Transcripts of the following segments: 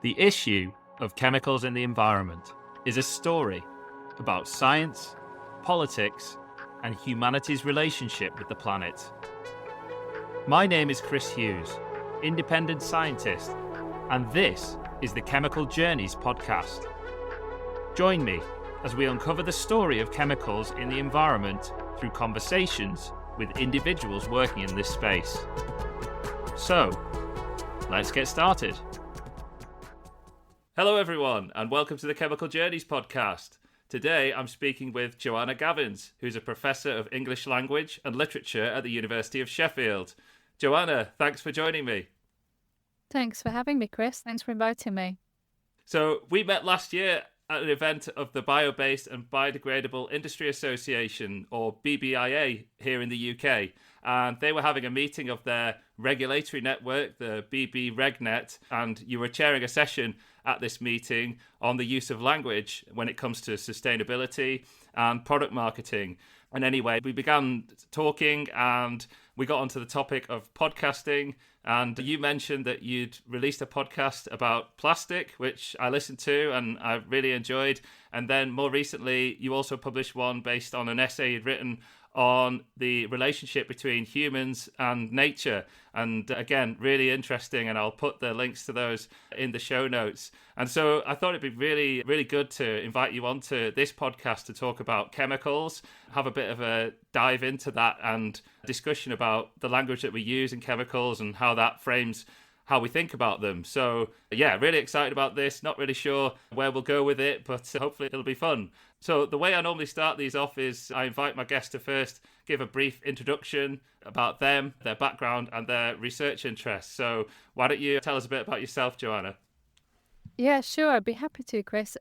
The issue of chemicals in the environment is a story about science, politics, and humanity's relationship with the planet. My name is Chris Hughes, independent scientist, and this is the Chemical Journeys podcast. Join me as we uncover the story of chemicals in the environment through conversations with individuals working in this space. So, let's get started. Hello everyone, and welcome to the Chemical Journeys podcast. Today I'm speaking with Joanna Gavins, who's a professor of English language and literature at the University of Sheffield. Joanna, thanks for joining me. Thanks for having me, Chris. Thanks for inviting me. So we met last year at an event of the Bio-Based and Biodegradable Industry Association, or BBIA, here in the UK. And they were having a meeting of their regulatory network, the BBRegNet, and you were chairing a session at this meeting on the use of language when it comes to sustainability and product marketing. And anyway, we began talking and we got onto the topic of podcasting. And you mentioned that you'd released a podcast about plastic, which I listened to and I really enjoyed. And then more recently, you also published one based on an essay you'd written on the relationship between humans and nature. And again, really interesting. And I'll put the links to those in the show notes. And so I thought it'd be really, really good to invite you onto this podcast to talk about chemicals, have a bit of a dive into that and discussion about the language that we use in chemicals and how that frames how we think about them. So yeah, really excited about this. Not really sure where we'll go with it, but hopefully it'll be fun. So the way I normally start these off is I invite my guests to first give a brief introduction about them, their background and their research interests. So why don't you tell us a bit about yourself, Joanna? Yeah, sure. I'd be happy to, Chris.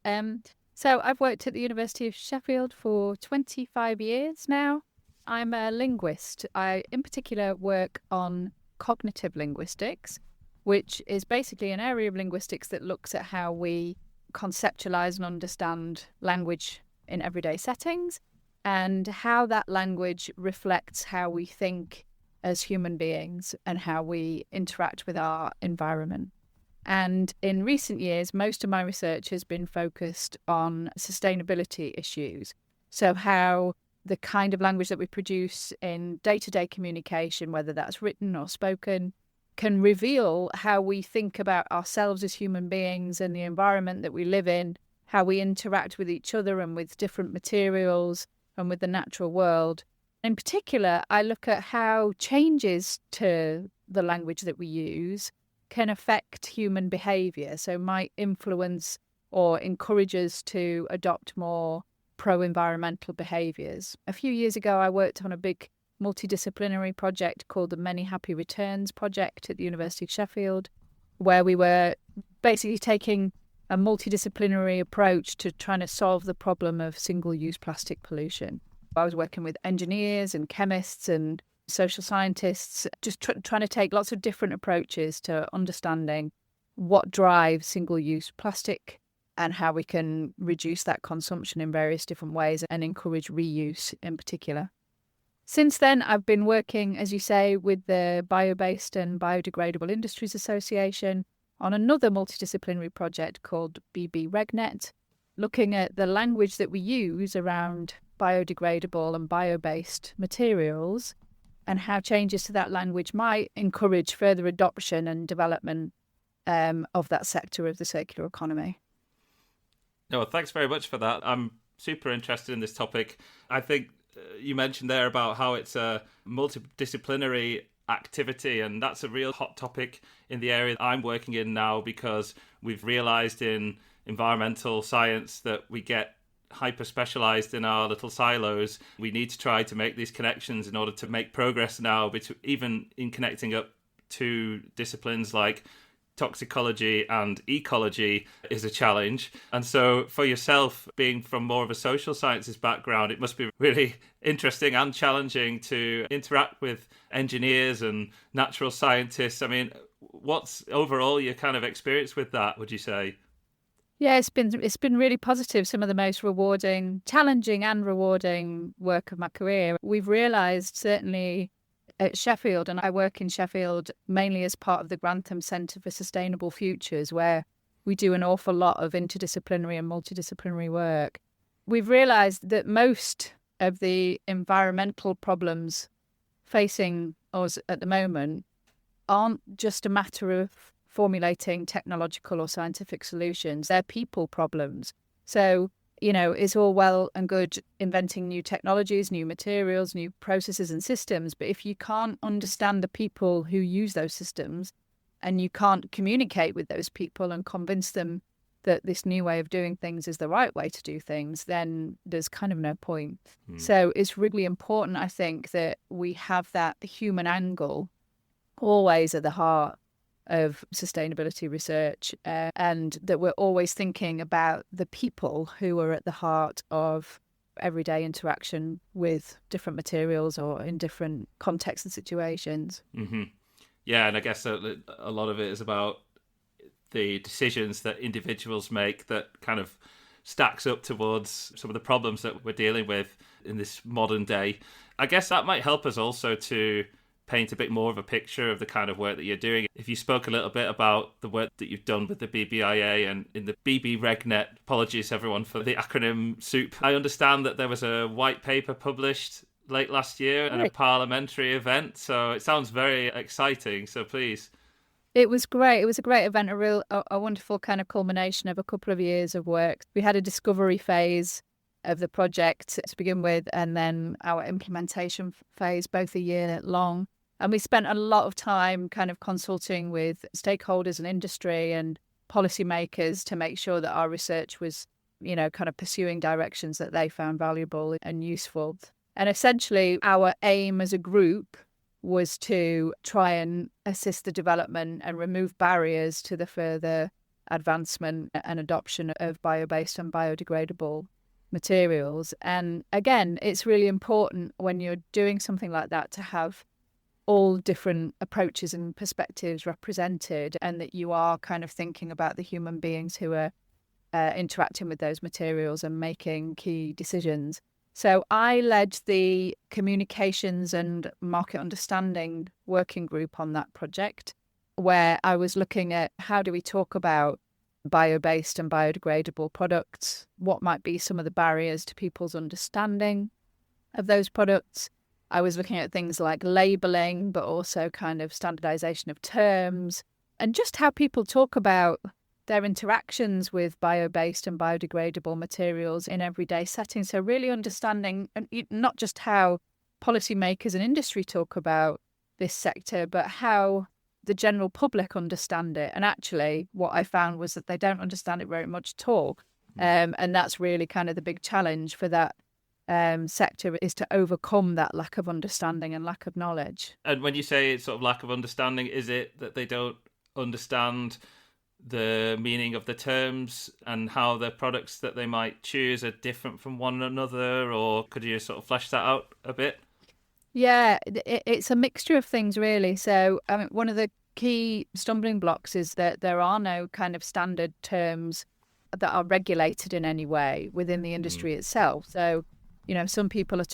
So I've worked at the University of Sheffield for 25 years now. I'm a linguist. I, in particular, work on cognitive linguistics, which is basically an area of linguistics that looks at how we conceptualize and understand language in everyday settings and how that language reflects how we think as human beings and how we interact with our environment. And in recent years, most of my research has been focused on sustainability issues. So how the kind of language that we produce in day-to-day communication, whether that's written or spoken, can reveal how we think about ourselves as human beings and the environment that we live in, how we interact with each other and with different materials and with the natural world. In particular, I look at how changes to the language that we use can affect human behaviour, so might influence or encourage us to adopt more pro-environmental behaviours. A few years ago, I worked on a big multidisciplinary project called the Many Happy Returns project at the University of Sheffield, where we were basically taking a multidisciplinary approach to trying to solve the problem of single-use plastic pollution. I was working with engineers and chemists and social scientists, just trying to take lots of different approaches to understanding what drives single-use plastic and how we can reduce that consumption in various different ways and encourage reuse in particular. Since then, I've been working, as you say, with the Bio-Based and Biodegradable Industries Association on another multidisciplinary project called BBRegNet, looking at the language that we use around biodegradable and bio-based materials and how changes to that language might encourage further adoption and development of that sector of the circular economy. No, thanks very much for that. I'm super interested in this topic. I think you mentioned there about how it's a multidisciplinary activity, and that's a real hot topic in the area I'm working in now, because we've realised in environmental science that we get hyper-specialised in our little silos. We need to try to make these connections in order to make progress now, even in connecting up to disciplines like toxicology and ecology is a challenge. And so for yourself, being from more of a social sciences background, it must be really interesting and challenging to interact with engineers and natural scientists. I mean, what's overall your kind of experience with that, would you say? Yeah, it's been really positive. Some of the most rewarding, challenging and rewarding work of my career. We've realised, certainly at Sheffield, and I work in Sheffield mainly as part of the Grantham Centre for Sustainable Futures, where we do an awful lot of interdisciplinary and multidisciplinary work. We've realised that most of the environmental problems facing us at the moment aren't just a matter of formulating technological or scientific solutions. They're people problems. So, it's all well and good inventing new technologies, new materials, new processes and systems. But if you can't understand the people who use those systems and you can't communicate with those people and convince them that this new way of doing things is the right way to do things, then there's kind of no point. So it's really important, I think, that we have that human angle always at the heart of sustainability research, and that we're always thinking about the people who are at the heart of everyday interaction with different materials or in different contexts and situations. Mm-hmm. Yeah, and I guess a lot of it is about the decisions that individuals make that kind of stacks up towards some of the problems that we're dealing with in this modern day. I guess that might help us also to paint a bit more of a picture of the kind of work that you're doing. If you spoke a little bit about the work that you've done with the BBIA and in the BB-RegNet, apologies everyone for the acronym soup. I understand that there was a white paper published late last year and a parliamentary event, so it sounds very exciting, so please. It was great. It was a great event, a wonderful kind of culmination of a couple of years of work. We had a discovery phase of the project to begin with, and then our implementation phase, both a year long. And we spent a lot of time kind of consulting with stakeholders and industry and policymakers to make sure that our research was, kind of pursuing directions that they found valuable and useful. And essentially, our aim as a group was to try and assist the development and remove barriers to the further advancement and adoption of bio-based and biodegradable materials. And again, it's really important when you're doing something like that to have all different approaches and perspectives represented, and that you are kind of thinking about the human beings who are interacting with those materials and making key decisions. So I led the communications and market understanding working group on that project, where I was looking at how do we talk about bio-based and biodegradable products, what might be some of the barriers to people's understanding of those products. I was looking at things like labeling, but also kind of standardization of terms, and just how people talk about their interactions with bio-based and biodegradable materials in everyday settings. So really understanding, and not just how policymakers and industry talk about this sector, but how the general public understand it. And actually, what I found was that they don't understand it very much at all. And that's really kind of the big challenge for that sector, is to overcome that lack of understanding and lack of knowledge. And when you say it's sort of lack of understanding, is it that they don't understand the meaning of the terms and how the products that they might choose are different from one another? Or could you sort of flesh that out a bit? Yeah, it's a mixture of things, really. So, I mean, one of the key stumbling blocks is that there are no kind of standard terms that are regulated in any way within the industry itself. So, some people are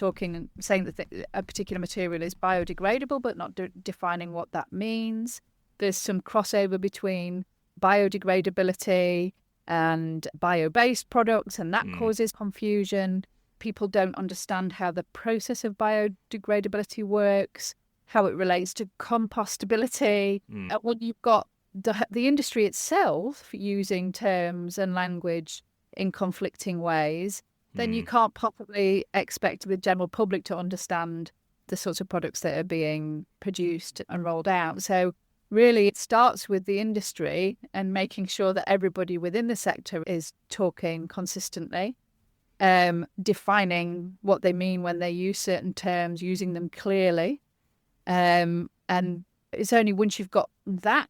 saying that a particular material is biodegradable, but not defining what that means. There's some crossover between biodegradability and bio-based products, and that causes confusion. People don't understand how the process of biodegradability works, how it relates to compostability. When you've got the industry itself using terms and language in conflicting ways, then you can't possibly expect the general public to understand the sorts of products that are being produced and rolled out. So really, it starts with the industry and making sure that everybody within the sector is talking consistently, defining what they mean when they use certain terms, using them clearly. And it's only once you've got that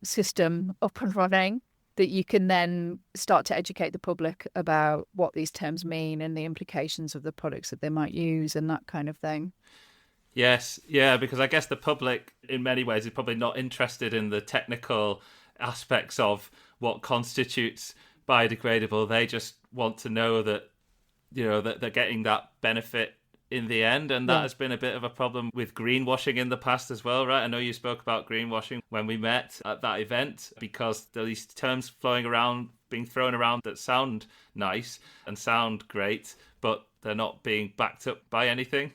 system up and running that you can then start to educate the public about what these terms mean and the implications of the products that they might use and that kind of thing. Yes, yeah, because I guess the public in many ways is probably not interested in the technical aspects of what constitutes biodegradable. They just want to know that, that they're getting that benefit in the end, and that has been a bit of a problem with greenwashing in the past as well, right? I know you spoke about greenwashing when we met at that event, because there are these terms being thrown around that sound nice and sound great, but they're not being backed up by anything.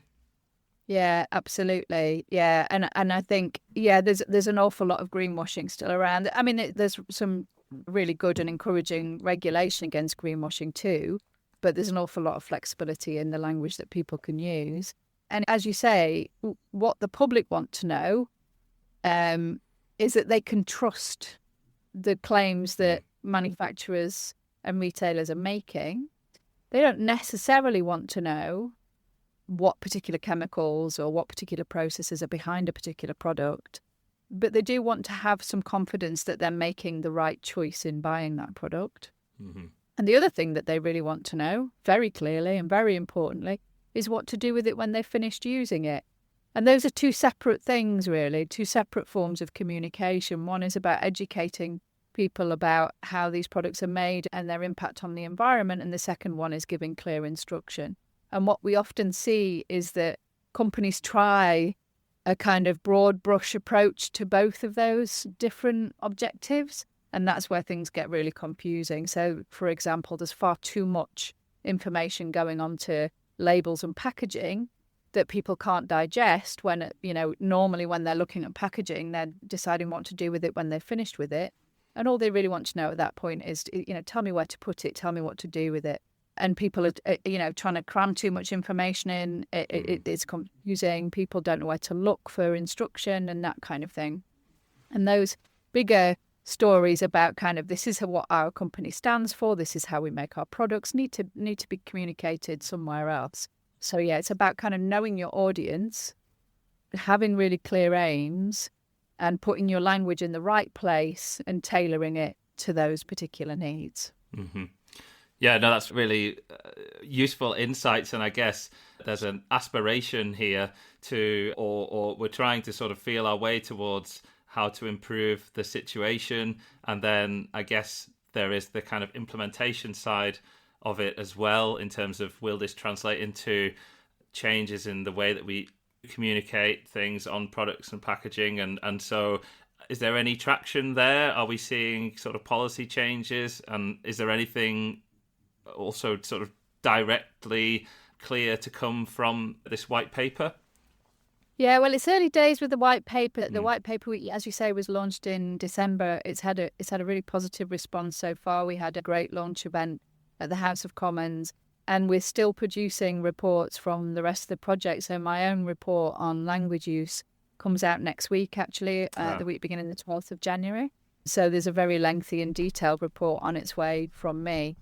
Yeah, absolutely. Yeah, and I think there's an awful lot of greenwashing still around. I mean, there's some really good and encouraging regulation against greenwashing too, but there's an awful lot of flexibility in the language that people can use. And as you say, what the public want to know is that they can trust the claims that manufacturers and retailers are making. They don't necessarily want to know what particular chemicals or what particular processes are behind a particular product, but they do want to have some confidence that they're making the right choice in buying that product. Mm-hmm. And the other thing that they really want to know, very clearly and very importantly, is what to do with it when they've finished using it. And those are two separate things, really, two separate forms of communication. One is about educating people about how these products are made and their impact on the environment, and the second one is giving clear instruction. And what we often see is that companies try a kind of broad brush approach to both of those different objectives. And that's where things get really confusing. So, for example, there's far too much information going onto labels and packaging that people can't digest when, normally when they're looking at packaging, they're deciding what to do with it when they're finished with it. And all they really want to know at that point is, tell me where to put it, tell me what to do with it. And people are, trying to cram too much information in. It's confusing. People don't know where to look for instruction and that kind of thing. And those bigger stories about kind of this is what our company stands for, this is how we make our products, need to be communicated somewhere else. So yeah, it's about kind of knowing your audience, having really clear aims, and putting your language in the right place and tailoring it to those particular needs. Mm-hmm. Yeah, no, that's really useful insights. And I guess there's an aspiration here or we're trying to sort of feel our way towards how to improve the situation. And then I guess there is the kind of implementation side of it as well, in terms of, will this translate into changes in the way that we communicate things on products and packaging? And so is there any traction there? Are we seeing sort of policy changes? And is there anything also sort of directly clear to come from this white paper? Yeah, well, it's early days with the white paper. The white paper, as you say, was launched in December. It's had a really positive response so far. We had a great launch event at the House of Commons, and we're still producing reports from the rest of the project. So my own report on language use comes out next week, actually, the week beginning the 12th of January. So there's a very lengthy and detailed report on its way from me.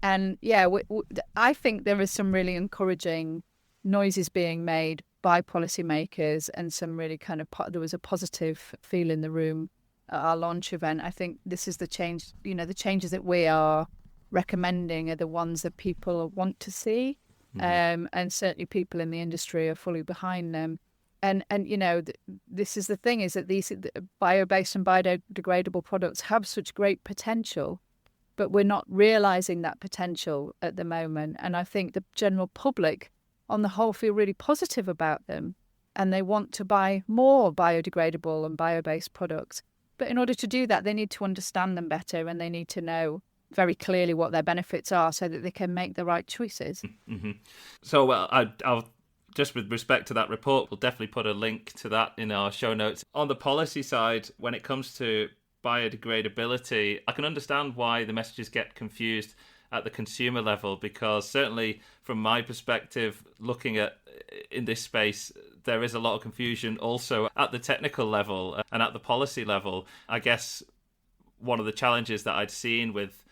And yeah, I think there is some really encouraging noises being made by policymakers, and some really kind of there was a positive feel in the room at our launch event. I think this is the change, the changes that we are recommending are the ones that people want to see. Mm-hmm. And certainly people in the industry are fully behind them. And this is the thing, is that these bio-based and biodegradable products have such great potential, but we're not realizing that potential at the moment. And I think the general public on the whole feel really positive about them, and they want to buy more biodegradable and bio-based products. But in order to do that, they need to understand them better, and they need to know very clearly what their benefits are so that they can make the right choices. Mm-hmm. So I'll just, with respect to that report, we'll definitely put a link to that in our show notes. On the policy side, when it comes to biodegradability, I can understand why the messages get confused at the consumer level, because certainly from my perspective, looking at in this space, there is a lot of confusion also at the technical level and at the policy level. I guess one of the challenges that I'd seen with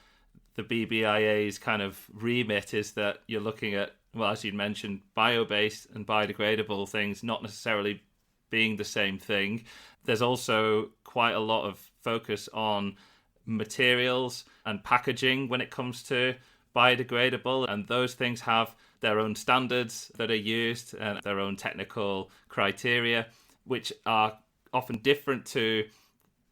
the BBIA's kind of remit is that you're looking at, well, as you mentioned, bio-based and biodegradable things not necessarily being the same thing. There's also quite a lot of focus on materials and packaging when it comes to biodegradable, and those things have their own standards that are used and their own technical criteria, which are often different to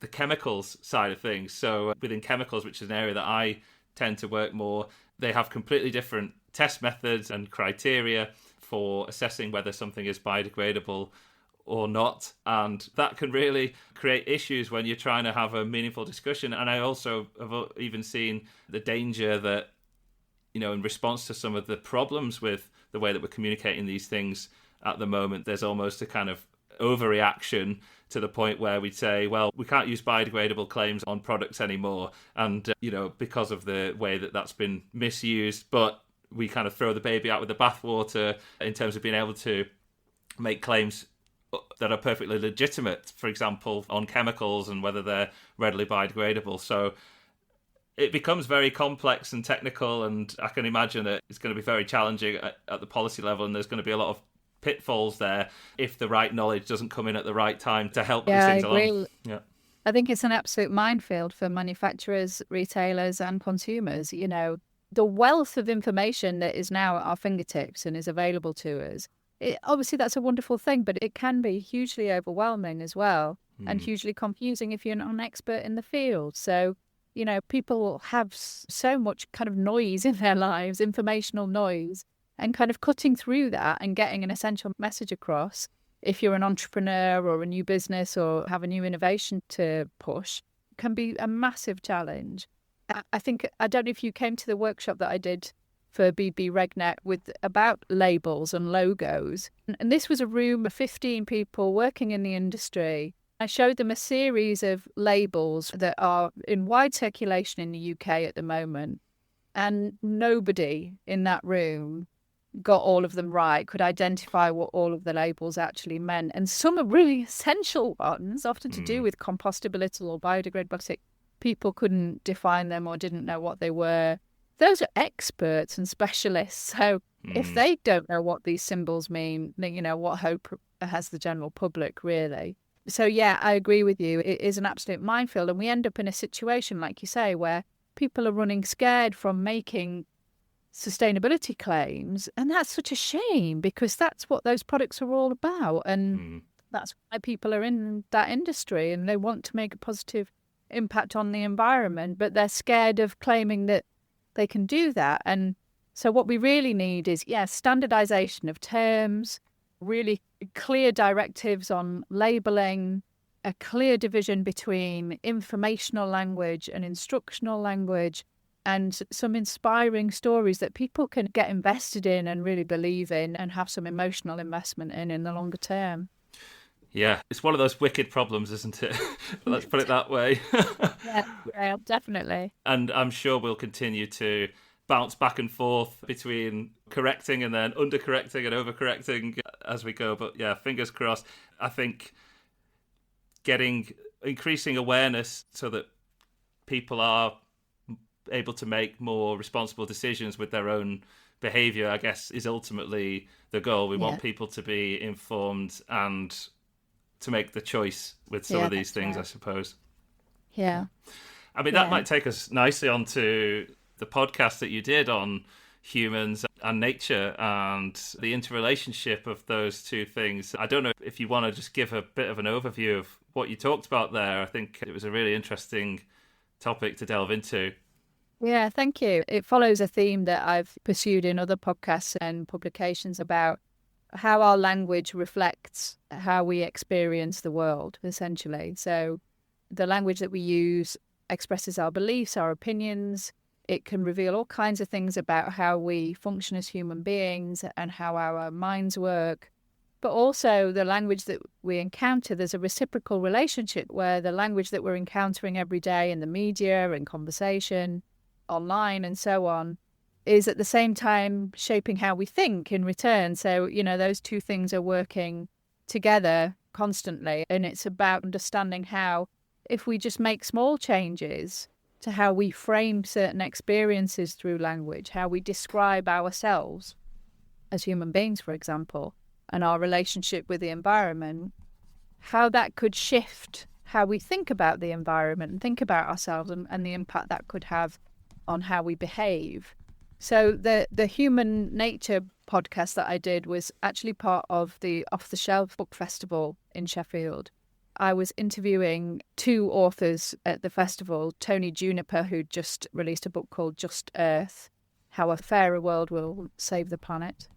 the chemicals side of things. So within chemicals, which is an area that I tend to work more, they have completely different test methods and criteria for assessing whether something is biodegradable or not. And that can really create issues when you're trying to have a meaningful discussion. And I also have even seen the danger that, in response to some of the problems with the way that we're communicating these things at the moment, there's almost a kind of overreaction to the point where we'd say, well, we can't use biodegradable claims on products anymore. And, because of the way that that's been misused, but we kind of throw the baby out with the bathwater in terms of being able to make claims that are perfectly legitimate, for example, on chemicals and whether they're readily biodegradable. So it becomes very complex and technical, and I can imagine that it's going to be very challenging at the policy level, and there's going to be a lot of pitfalls there if the right knowledge doesn't come in at the right time to help these things along. Yeah, I think it's an absolute minefield for manufacturers, retailers and consumers. The wealth of information that is now at our fingertips and is available to us, obviously that's a wonderful thing, but it can be hugely overwhelming as well, and hugely confusing if you're not an expert in the field. So, people have so much kind of noise in their lives, informational noise, and kind of cutting through that and getting an essential message across, if you're an entrepreneur or a new business or have a new innovation to push, can be a massive challenge. I don't know if you came to the workshop that I did for BB RegNet about labels and logos. And this was a room of 15 people working in the industry. I showed them a series of labels that are in wide circulation in the UK at the moment. And nobody in that room got all of them right, could identify what all of the labels actually meant. And some are really essential ones, often to do with compostability or biodegradability. People couldn't define them or didn't know what they were. Those are experts and specialists. So if they don't know what these symbols mean, then, what hope has the general public, really? So, yeah, I agree with you. It is an absolute minefield. And we end up in a situation, like you say, where people are running scared from making sustainability claims. And that's such a shame, because that's what those products are all about. And that's why people are in that industry, and they want to make a positive impact on the environment, but they're scared of claiming that they can do that. And so what we really need is, standardization of terms, really clear directives on labeling, a clear division between informational language and instructional language, and some inspiring stories that people can get invested in and really believe in and have some emotional investment in the longer term. Yeah, it's one of those wicked problems, isn't it? Let's put it that way. Yeah, definitely. And I'm sure we'll continue to bounce back and forth between correcting and then undercorrecting and overcorrecting as we go. But yeah, fingers crossed. I think increasing awareness so that people are able to make more responsible decisions with their own behaviour, I guess, is ultimately the goal. We want people to be informed and to make the choice with some of these things, right. I suppose. Yeah. I mean, that might take us nicely onto the podcast that you did on humans and nature and the interrelationship of those two things. I don't know if you want to just give a bit of an overview of what you talked about there. I think it was a really interesting topic to delve into. Yeah, thank you. It follows a theme that I've pursued in other podcasts and publications about how our language reflects how we experience the world, essentially. So the language that we use expresses our beliefs, our opinions. It can reveal all kinds of things about how we function as human beings and how our minds work. But also the language that we encounter, there's a reciprocal relationship where the language that we're encountering every day in the media and conversation, online and so on, is at the same time shaping how we think in return. So, those two things are working together constantly. And it's about understanding how, if we just make small changes to how we frame certain experiences through language, how we describe ourselves as human beings, for example, and our relationship with the environment, how that could shift how we think about the environment and think about ourselves and the impact that could have on how we behave. So the Human Nature podcast that I did was actually part of the Off the Shelf Book Festival in Sheffield. I was interviewing two authors at the festival, Tony Juniper, who just released a book called Just Earth, How a Fairer World Will Save the Planet,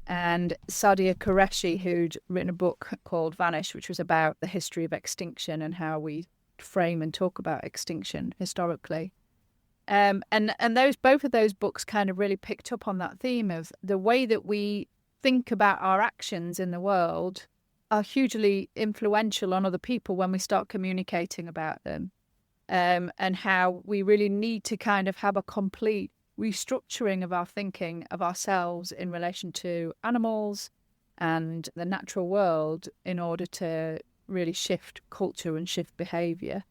and Sadia Qureshi, who'd written a book called Vanish, which was about the history of extinction and how we frame and talk about extinction historically. And both of those books kind of really picked up on that theme of the way that we think about our actions in the world are hugely influential on other people when we start communicating about them, and how we really need to kind of have a complete restructuring of our thinking of ourselves in relation to animals and the natural world in order to really shift culture and shift behaviour.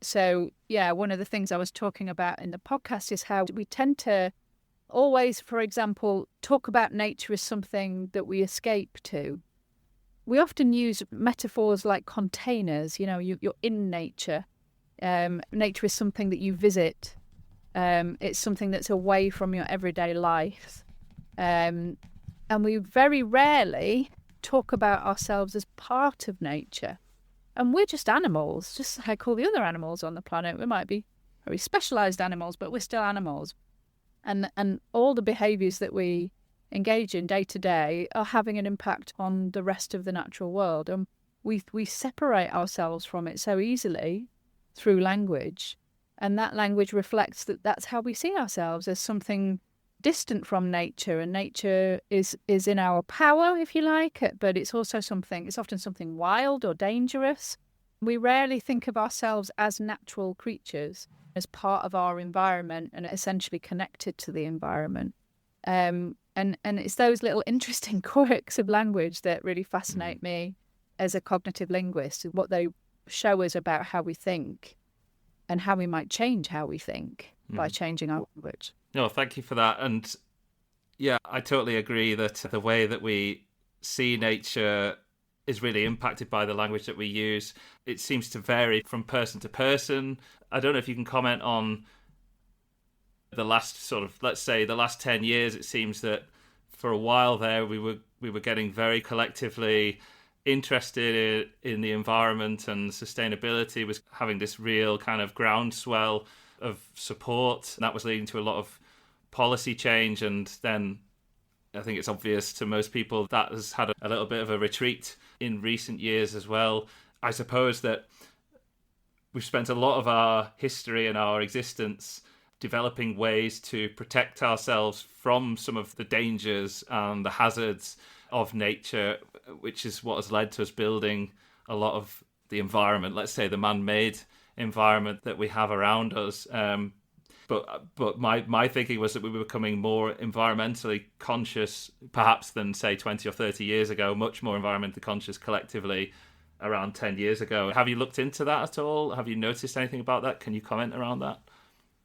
So, yeah, one of the things I was talking about in the podcast is how we tend to always, for example, talk about nature as something that we escape to. We often use metaphors like containers, you're in nature. Nature is something that you visit. It's something that's away from your everyday life. And we very rarely talk about ourselves as part of nature. And we're just animals, just like all the other animals on the planet. We might be very specialised animals, but we're still animals. And all the behaviours that we engage in day to day are having an impact on the rest of the natural world. And we separate ourselves from it so easily through language. And that language reflects that that's how we see ourselves, as something distant from nature. And nature is in our power, if you like, but it's also it's often something wild or dangerous. We rarely think of ourselves as natural creatures, as part of our environment and essentially connected to the environment. And it's those little interesting quirks of language that really fascinate me as a cognitive linguist, what they show us about how we think and how we might change how we think by changing our language. No, thank you for that. And yeah, I totally agree that the way that we see nature is really impacted by the language that we use. It seems to vary from person to person. I don't know if you can comment on the last let's say the last 10 years. It seems that for a while there we were getting very collectively interested in the environment, and sustainability was having this real kind of groundswell of support. And that was leading to a lot of policy change. And then I think it's obvious to most people that has had a little bit of a retreat in recent years as well. I suppose that we've spent a lot of our history and our existence developing ways to protect ourselves from some of the dangers and the hazards of nature, which is what has led to us building a lot of the environment, let's say the man-made environment that we have around us. But my thinking was that we were becoming more environmentally conscious, perhaps than, say, 20 or 30 years ago, much more environmentally conscious collectively around 10 years ago. Have you looked into that at all? Have you noticed anything about that? Can you comment around that?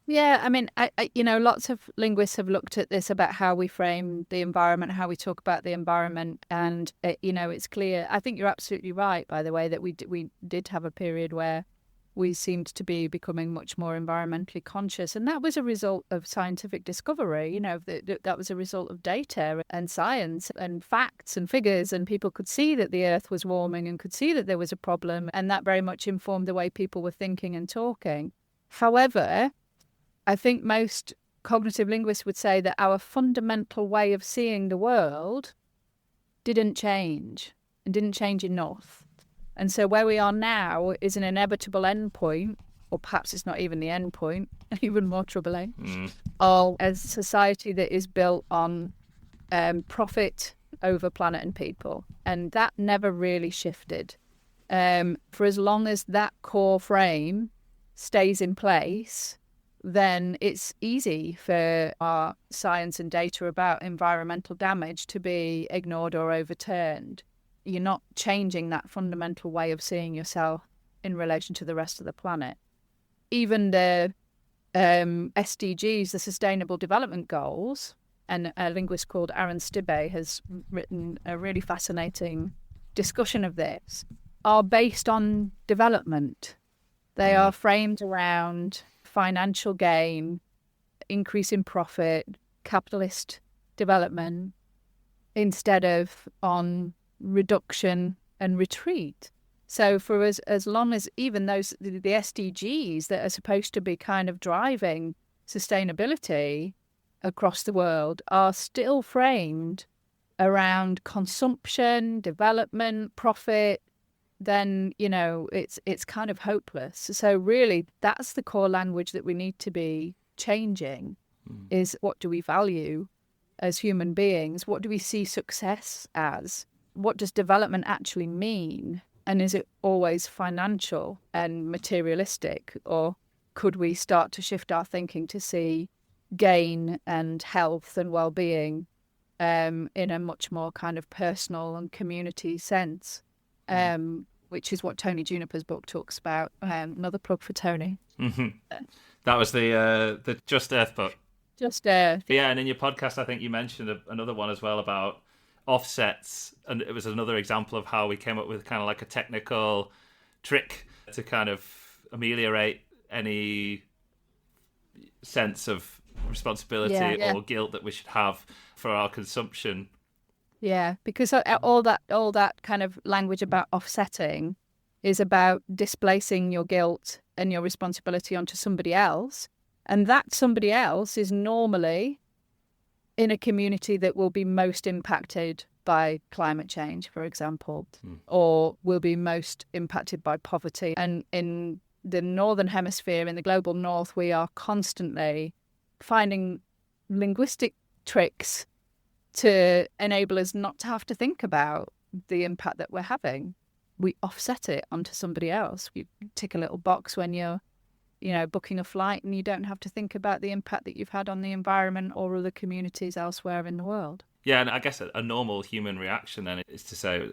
Yeah, I mean, I lots of linguists have looked at this about how we frame the environment, how we talk about the environment, and it's clear. I think you're absolutely right, by the way, that we did have a period where we seemed to be becoming much more environmentally conscious, and that was a result of scientific discovery. That was a result of data and science and facts and figures, and people could see that the Earth was warming and could see that there was a problem, and that very much informed the way people were thinking and talking. However, I think most cognitive linguists would say that our fundamental way of seeing the world didn't change and didn't change enough. And so where we are now is an inevitable endpoint, or perhaps it's not even the endpoint, even more troubling, of a society that is built on profit over planet and people. And that never really shifted. For as long as that core frame stays in place, then it's easy for our science and data about environmental damage to be ignored or overturned. You're not changing that fundamental way of seeing yourself in relation to the rest of the planet. Even the SDGs, the Sustainable Development Goals, and a linguist called Aaron Stibbe has written a really fascinating discussion of this, are based on development. They are framed around financial gain, increase in profit, capitalist development, instead of on reduction and retreat. So for us, as long as even the SDGs that are supposed to be kind of driving sustainability across the world are still framed around consumption, development, profit, then, it's kind of hopeless. So really, that's the core language that we need to be changing, is what do we value as human beings? What do we see success as? What does development actually mean? And is it always financial and materialistic? Or could we start to shift our thinking to see gain and health and well-being in a much more kind of personal and community sense, which is what Tony Juniper's book talks about. Another plug for Tony. That was the Just Earth book. Just Earth. Yeah, and in your podcast, I think you mentioned another one as well about offsets, and it was another example of how we came up with kind of like a technical trick to kind of ameliorate any sense of responsibility or guilt that we should have for our consumption. Yeah, because all that kind of language about offsetting is about displacing your guilt and your responsibility onto somebody else. And that somebody else is normally in a community that will be most impacted by climate change, for example, or will be most impacted by poverty. And in the Northern Hemisphere, in the global North, we are constantly finding linguistic tricks to enable us not to have to think about the impact that we're having. We offset it onto somebody else. You tick a little box when you're booking a flight, and you don't have to think about the impact that you've had on the environment or other communities elsewhere in the world. Yeah, and I guess a normal human reaction then is to say,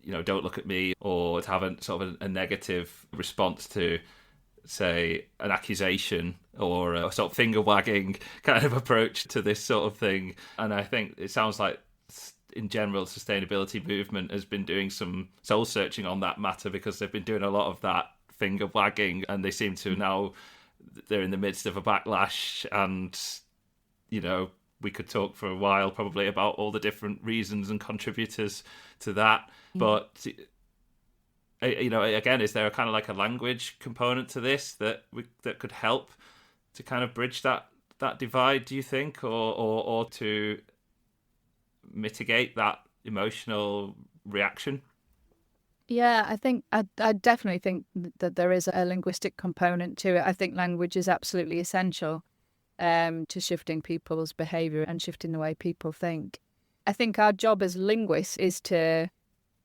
don't look at me, or to have a sort of a negative response to, say, an accusation or a sort of finger wagging kind of approach to this sort of thing. And I think it sounds like, in general, the sustainability movement has been doing some soul searching on that matter, because they've been doing a lot of that finger wagging, and they seem to now, they're in the midst of a backlash. And we could talk for a while probably about all the different reasons and contributors to that. But again, is there a kind of like a language component to this that could help to kind of bridge that divide, do you think, or to mitigate that emotional reaction? Yeah, I definitely think that there is a linguistic component to it. I think language is absolutely essential to shifting people's behaviour and shifting the way people think. I think our job as linguists is to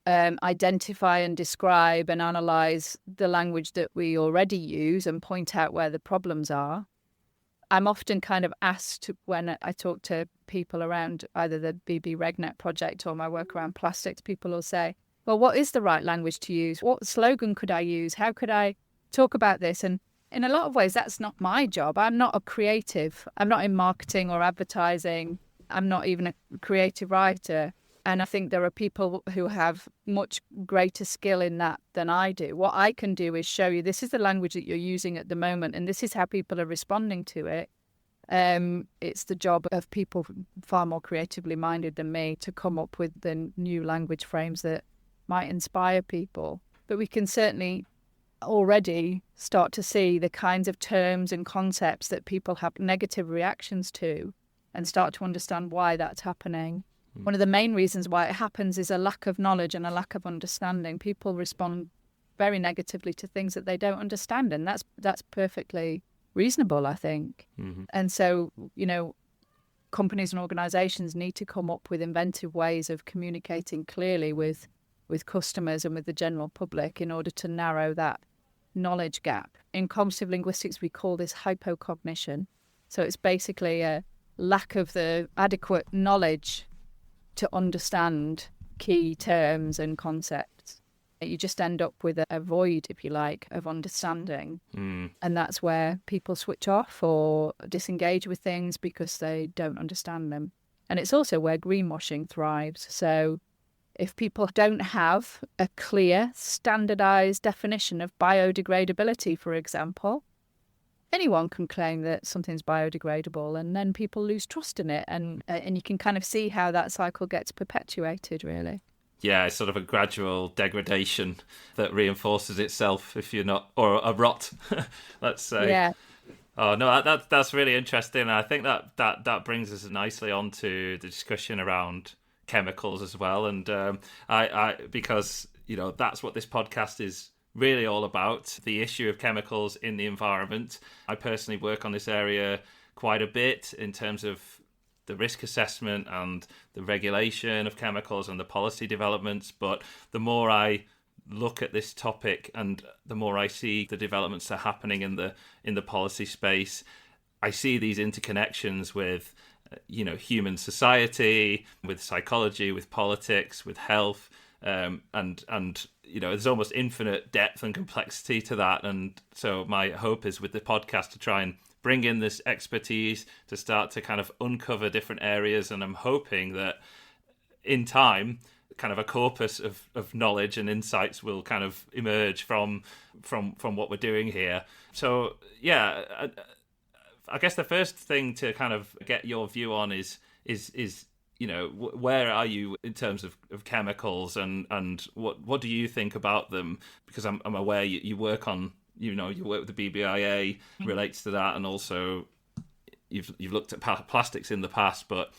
identify and describe and analyse the language that we already use and point out where the problems are. I'm often kind of asked when I talk to people around either the BB RegNet project or my work around plastics, people will say, well, what is the right language to use? What slogan could I use? How could I talk about this? And in a lot of ways, that's not my job. I'm not a creative. I'm not in marketing or advertising. I'm not even a creative writer. And I think there are people who have much greater skill in that than I do. What I can do is show you this is the language that you're using at the moment, and this is how people are responding to it. It's the job of people far more creatively minded than me to come up with the new language frames that might inspire people. But we can certainly already start to see the kinds of terms and concepts that people have negative reactions to and start to understand why that's happening. One of the main reasons why it happens is a lack of knowledge and a lack of understanding. People respond very negatively to things that they don't understand, and that's perfectly reasonable, I think. And so, companies and organisations need to come up with inventive ways of communicating clearly with customers and with the general public in order to narrow that knowledge gap. In cognitive linguistics, we call this hypocognition. So it's basically a lack of the adequate knowledge to understand key terms and concepts. You just end up with a void, if you like, of understanding. And that's where people switch off or disengage with things because they don't understand them. And it's also where greenwashing thrives. So if people don't have a clear, standardised definition of biodegradability, for example, anyone can claim that something's biodegradable, and then people lose trust in it. And you can kind of see how that cycle gets perpetuated, really. Yeah, it's sort of a gradual degradation that reinforces itself if you're not, or a rot, let's say. Yeah. Oh, no, that's really interesting. And I think that brings us nicely on to the discussion around chemicals as well. And I because that's what this podcast is really all about, the issue of chemicals in the environment. I personally work on this area quite a bit in terms of the risk assessment and the regulation of chemicals and the policy developments. But the more I look at this topic and the more I see the developments that are happening in the policy space, I see these interconnections with human society, with psychology, with politics, with health, and there's almost infinite depth and complexity to that. And so my hope is with the podcast to try and bring in this expertise to start to kind of uncover different areas, and I'm hoping that in time kind of a corpus of knowledge and insights will kind of emerge from what we're doing here. So yeah, I guess the first thing to kind of get your view on is where are you in terms of chemicals, and what do you think about them? Because I'm aware you work on you work with the BBIA relates to that, and also you've looked at plastics in the past, but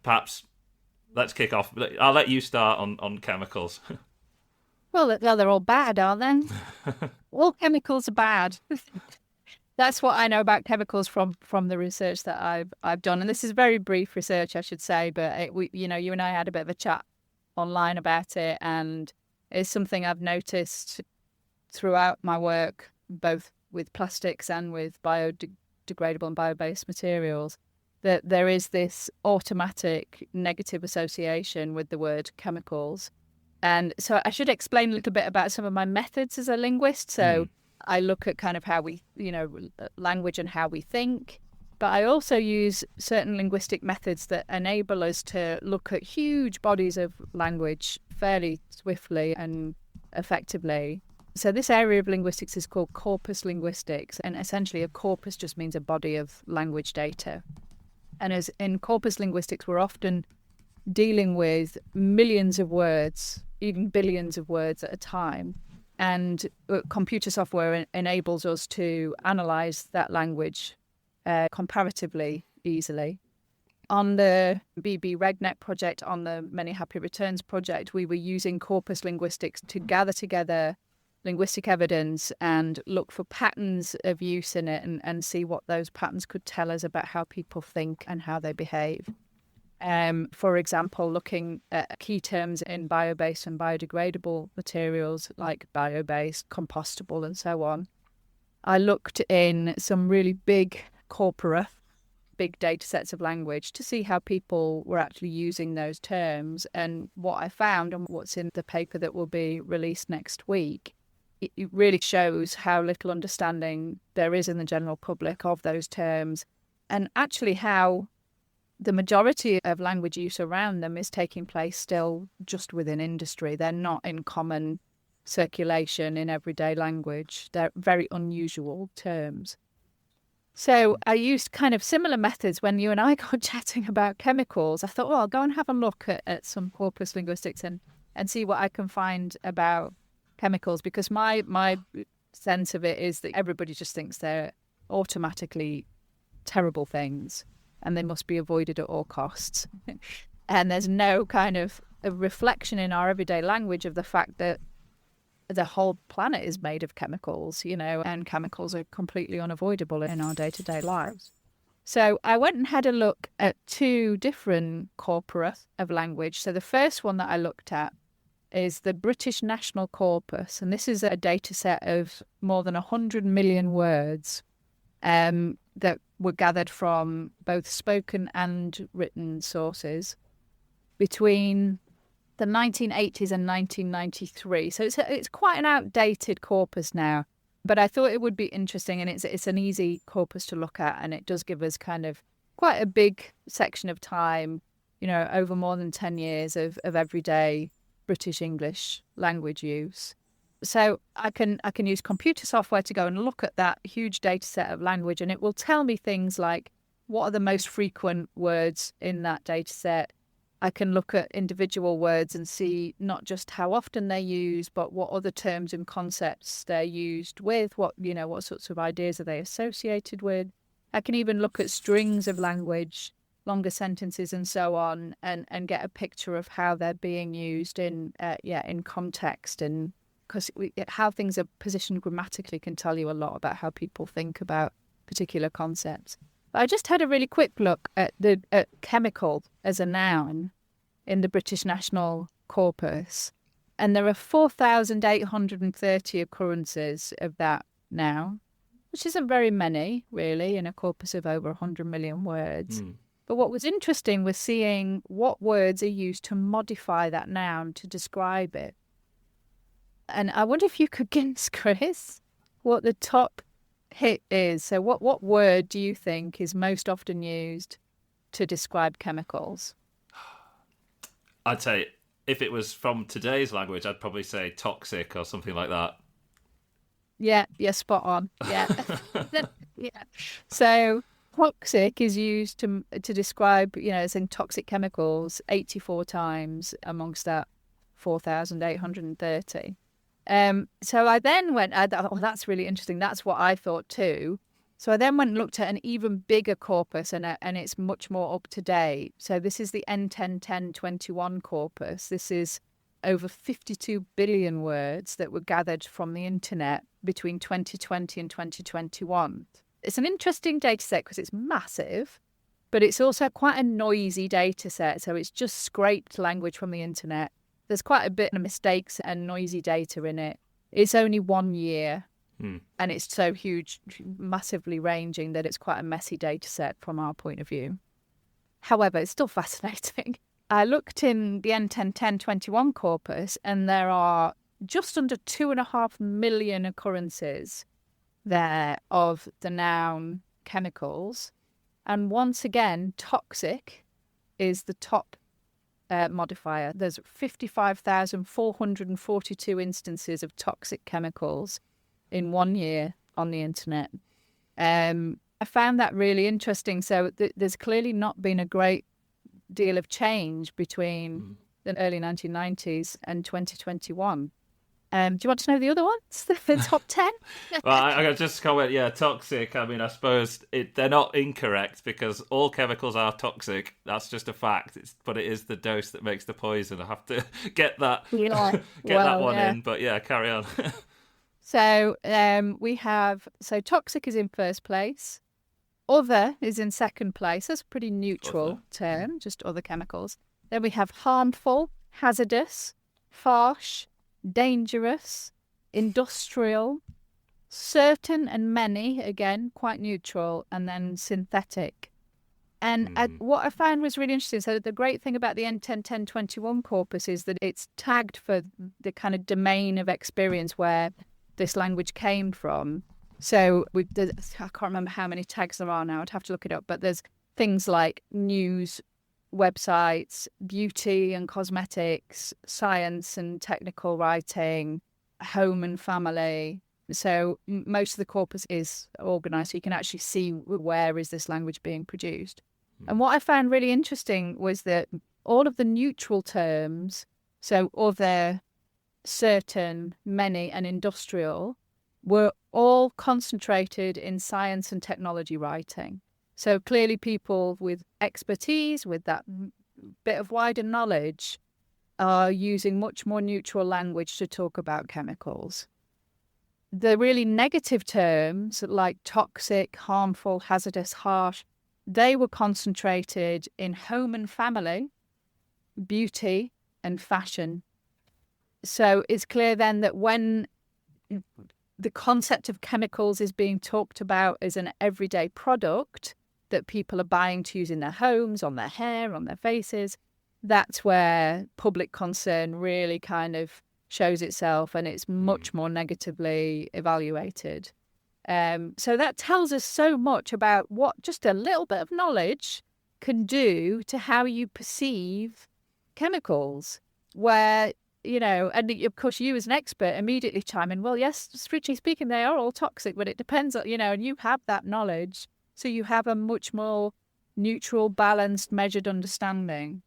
perhaps let's kick off. I'll let you start on chemicals. Well, they're all bad, aren't they? All chemicals are bad. That's what I know about chemicals from the research that I've done, and this is very brief research, I should say. But you and I had a bit of a chat online about it, and it's something I've noticed throughout my work, both with plastics and with biodegradable and bio-based materials, that there is this automatic negative association with the word chemicals. And so I should explain a little bit about some of my methods as a linguist. So I look at kind of how we, language and how we think, but I also use certain linguistic methods that enable us to look at huge bodies of language fairly swiftly and effectively. So this area of linguistics is called corpus linguistics, and essentially a corpus just means a body of language data. And as in corpus linguistics, we're often dealing with millions of words, even billions of words at a time. And computer software enables us to analyze that language comparatively easily. On the BBRegNet project, on the Many Happy Returns project, we were using corpus linguistics to gather together linguistic evidence and look for patterns of use in it and see what those patterns could tell us about how people think and how they behave. For example, looking at key terms in bio-based and biodegradable materials like bio-based, compostable, and so on. I looked in some really big corpora, big data sets of language, to see how people were actually using those terms. And what I found, and what's in the paper that will be released next week, it really shows how little understanding there is in the general public of those terms, and actually how the majority of language use around them is taking place still just within industry. They're not in common circulation in everyday language. They're very unusual terms. So I used kind of similar methods when you and I got chatting about chemicals. I thought, well, I'll go and have a look at some corpus linguistics and see what I can find about chemicals, because my sense of it is that everybody just thinks they're automatically terrible things and they must be avoided at all costs. And there's no kind of a reflection in our everyday language of the fact that the whole planet is made of chemicals, and chemicals are completely unavoidable in our day-to-day lives. So I went and had a look at two different corpora of language. So the first one that I looked at is the British National Corpus, and this is a data set of more than 100 million words that were gathered from both spoken and written sources between the 1980s and 1993. So it's quite an outdated corpus now, but I thought it would be interesting, and it's an easy corpus to look at, and it does give us kind of quite a big section of time, over more than 10 years of everyday British English language use. So I can use computer software to go and look at that huge data set of language, and it will tell me things like what are the most frequent words in that data set. I can look at individual words and see not just how often they're used, but what other terms and concepts they're used with, what sorts of ideas are they associated with. I can even look at strings of language longer sentences and so on, and get a picture of how they're being used in context, and because how things are positioned grammatically can tell you a lot about how people think about particular concepts. But I just had a really quick look at chemical as a noun in the British National Corpus, and there are 4,830 occurrences of that now, which isn't very many, really, in a corpus of over 100 million words. But what was interesting was seeing what words are used to modify that noun to describe it. And I wonder if you could guess, Chris, what the top hit is. So what word do you think is most often used to describe chemicals? I'd say if it was from today's language, I'd probably say toxic or something like that. Yeah, spot on. Yeah. Yeah. So toxic is used to describe, as in toxic chemicals, 84 times amongst that 4,830. So I then went, oh, that's really interesting. That's what I thought too. So I then went and looked at an even bigger corpus, and it's much more up to date. So this is the N101021 corpus. This is over 52 billion words that were gathered from the internet between 2020 and 2021. It's an interesting data set because it's massive, but it's also quite a noisy data set. So it's just scraped language from the internet. There's quite a bit of mistakes and noisy data in it. It's only 1 year, and it's so huge, massively ranging, that it's quite a messy data set from our point of view. However, it's still fascinating. I looked in the N101021 corpus, and there are just under 2.5 million occurrences there of the noun chemicals. And once again, toxic is the top modifier. There's 55,442 instances of toxic chemicals in 1 year on the internet. I found that really interesting. So there's clearly not been a great deal of change between the early 1990s and 2021. Do you want to know the other ones? The top 10? Well, I got just comment. Yeah, toxic. I mean, I suppose they're not incorrect because all chemicals are toxic. That's just a fact. But it is the dose that makes the poison. I have to get that that one in. But yeah, carry on. So we have toxic is in first place. Other is in second place. That's a pretty neutral term, just other chemicals. Then we have harmful, hazardous, harsh, dangerous, industrial, certain and many, again, quite neutral, and then synthetic. And what I found was really interesting. So the great thing about the N101021 corpus is that it's tagged for the kind of domain of experience where this language came from. So I can't remember how many tags there are now. I'd have to look it up. But there's things like news, websites, beauty and cosmetics, science and technical writing, home and family. So most of the corpus is organised so you can actually see where is this language being produced. And what I found really interesting was that all of the neutral terms, so other, certain, many and industrial, were all concentrated in science and technology writing. So clearly people with expertise, with that bit of wider knowledge, are using much more neutral language to talk about chemicals. The really negative terms like toxic, harmful, hazardous, harsh, they were concentrated in home and family, beauty and fashion. So it's clear then that when the concept of chemicals is being talked about as an everyday product that people are buying to use in their homes, on their hair, on their faces, that's where public concern really kind of shows itself, and it's much more negatively evaluated. So that tells us so much about what just a little bit of knowledge can do to how you perceive chemicals, where, and of course you as an expert immediately chime in, well, yes, strictly speaking, they are all toxic, but it depends on, and you have that knowledge. So you have a much more neutral, balanced, measured understanding.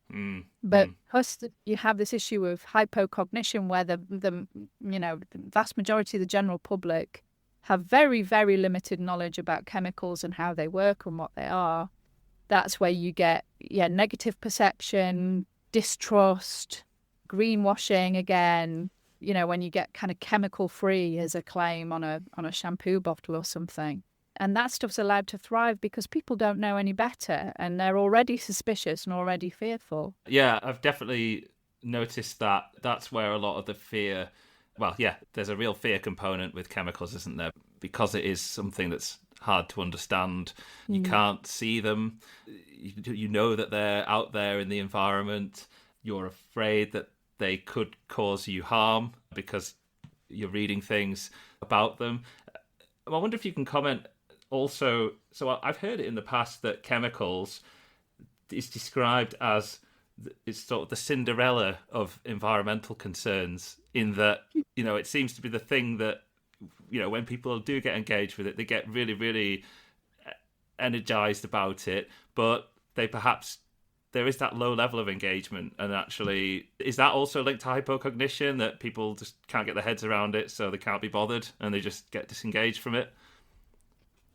But plus you have this issue of hypocognition where the vast majority of the general public have very, very limited knowledge about chemicals and how they work and what they are. that's where you get negative perception, distrust, greenwashing again. When you get kind of chemical free as a claim on a shampoo bottle or something. And that stuff's allowed to thrive because people don't know any better and they're already suspicious and already fearful. Yeah, I've definitely noticed that that's where a lot of the fear, well, yeah, there's a real fear component with chemicals, isn't there? Because it is something that's hard to understand. You can't see them. You know that they're out there in the environment. You're afraid that they could cause you harm because you're reading things about them. I wonder if you can comment also. So I've heard it in the past that chemicals is described as it's sort of the Cinderella of environmental concerns, in that, it seems to be the thing that, when people do get engaged with it, they get really, really energized about it, but there is that low level of engagement. And actually, is that also linked to hypocognition, that people just can't get their heads around it, so they can't be bothered and they just get disengaged from it?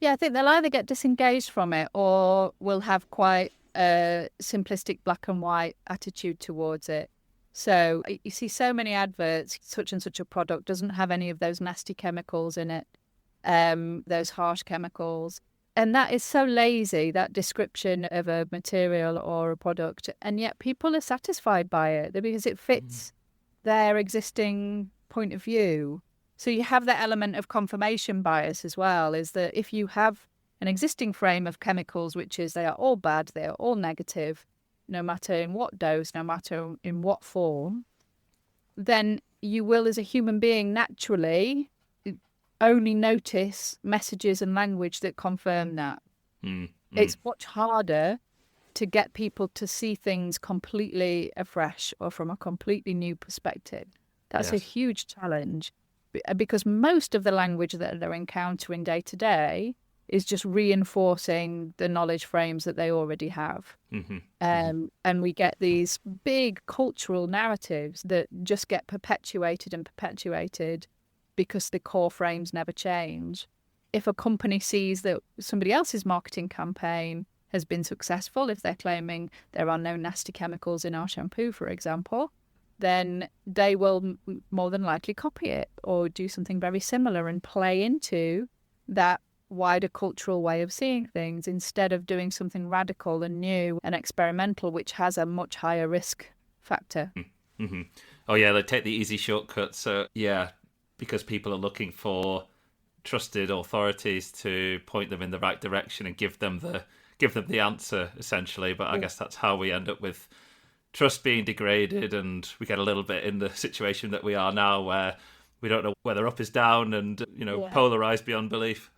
Yeah, I think they'll either get disengaged from it or will have quite a simplistic black and white attitude towards it. So you see so many adverts, such and such a product doesn't have any of those nasty chemicals in it, those harsh chemicals. And that is so lazy, that description of a material or a product. And yet people are satisfied by it because it fits their existing point of view. So you have that element of confirmation bias as well, is that if you have an existing frame of chemicals, which is they are all bad, they are all negative, no matter in what dose, no matter in what form, then you will, as a human being, naturally only notice messages and language that confirm that. It's much harder to get people to see things completely afresh or from a completely new perspective. That's a huge challenge, because most of the language that they're encountering day to day is just reinforcing the knowledge frames that they already have. And we get these big cultural narratives that just get perpetuated and perpetuated because the core frames never change. If a company sees that somebody else's marketing campaign has been successful, if they're claiming there are no nasty chemicals in our shampoo, for example, then they will more than likely copy it or do something very similar and play into that wider cultural way of seeing things, instead of doing something radical and new and experimental, which has a much higher risk factor. Oh yeah, they take the easy shortcut. So yeah, because people are looking for trusted authorities to point them in the right direction and give them the answer, essentially. But I guess that's how we end up with trust being degraded, and we get a little bit in the situation that we are now, where we don't know whether up is down, and polarized beyond belief.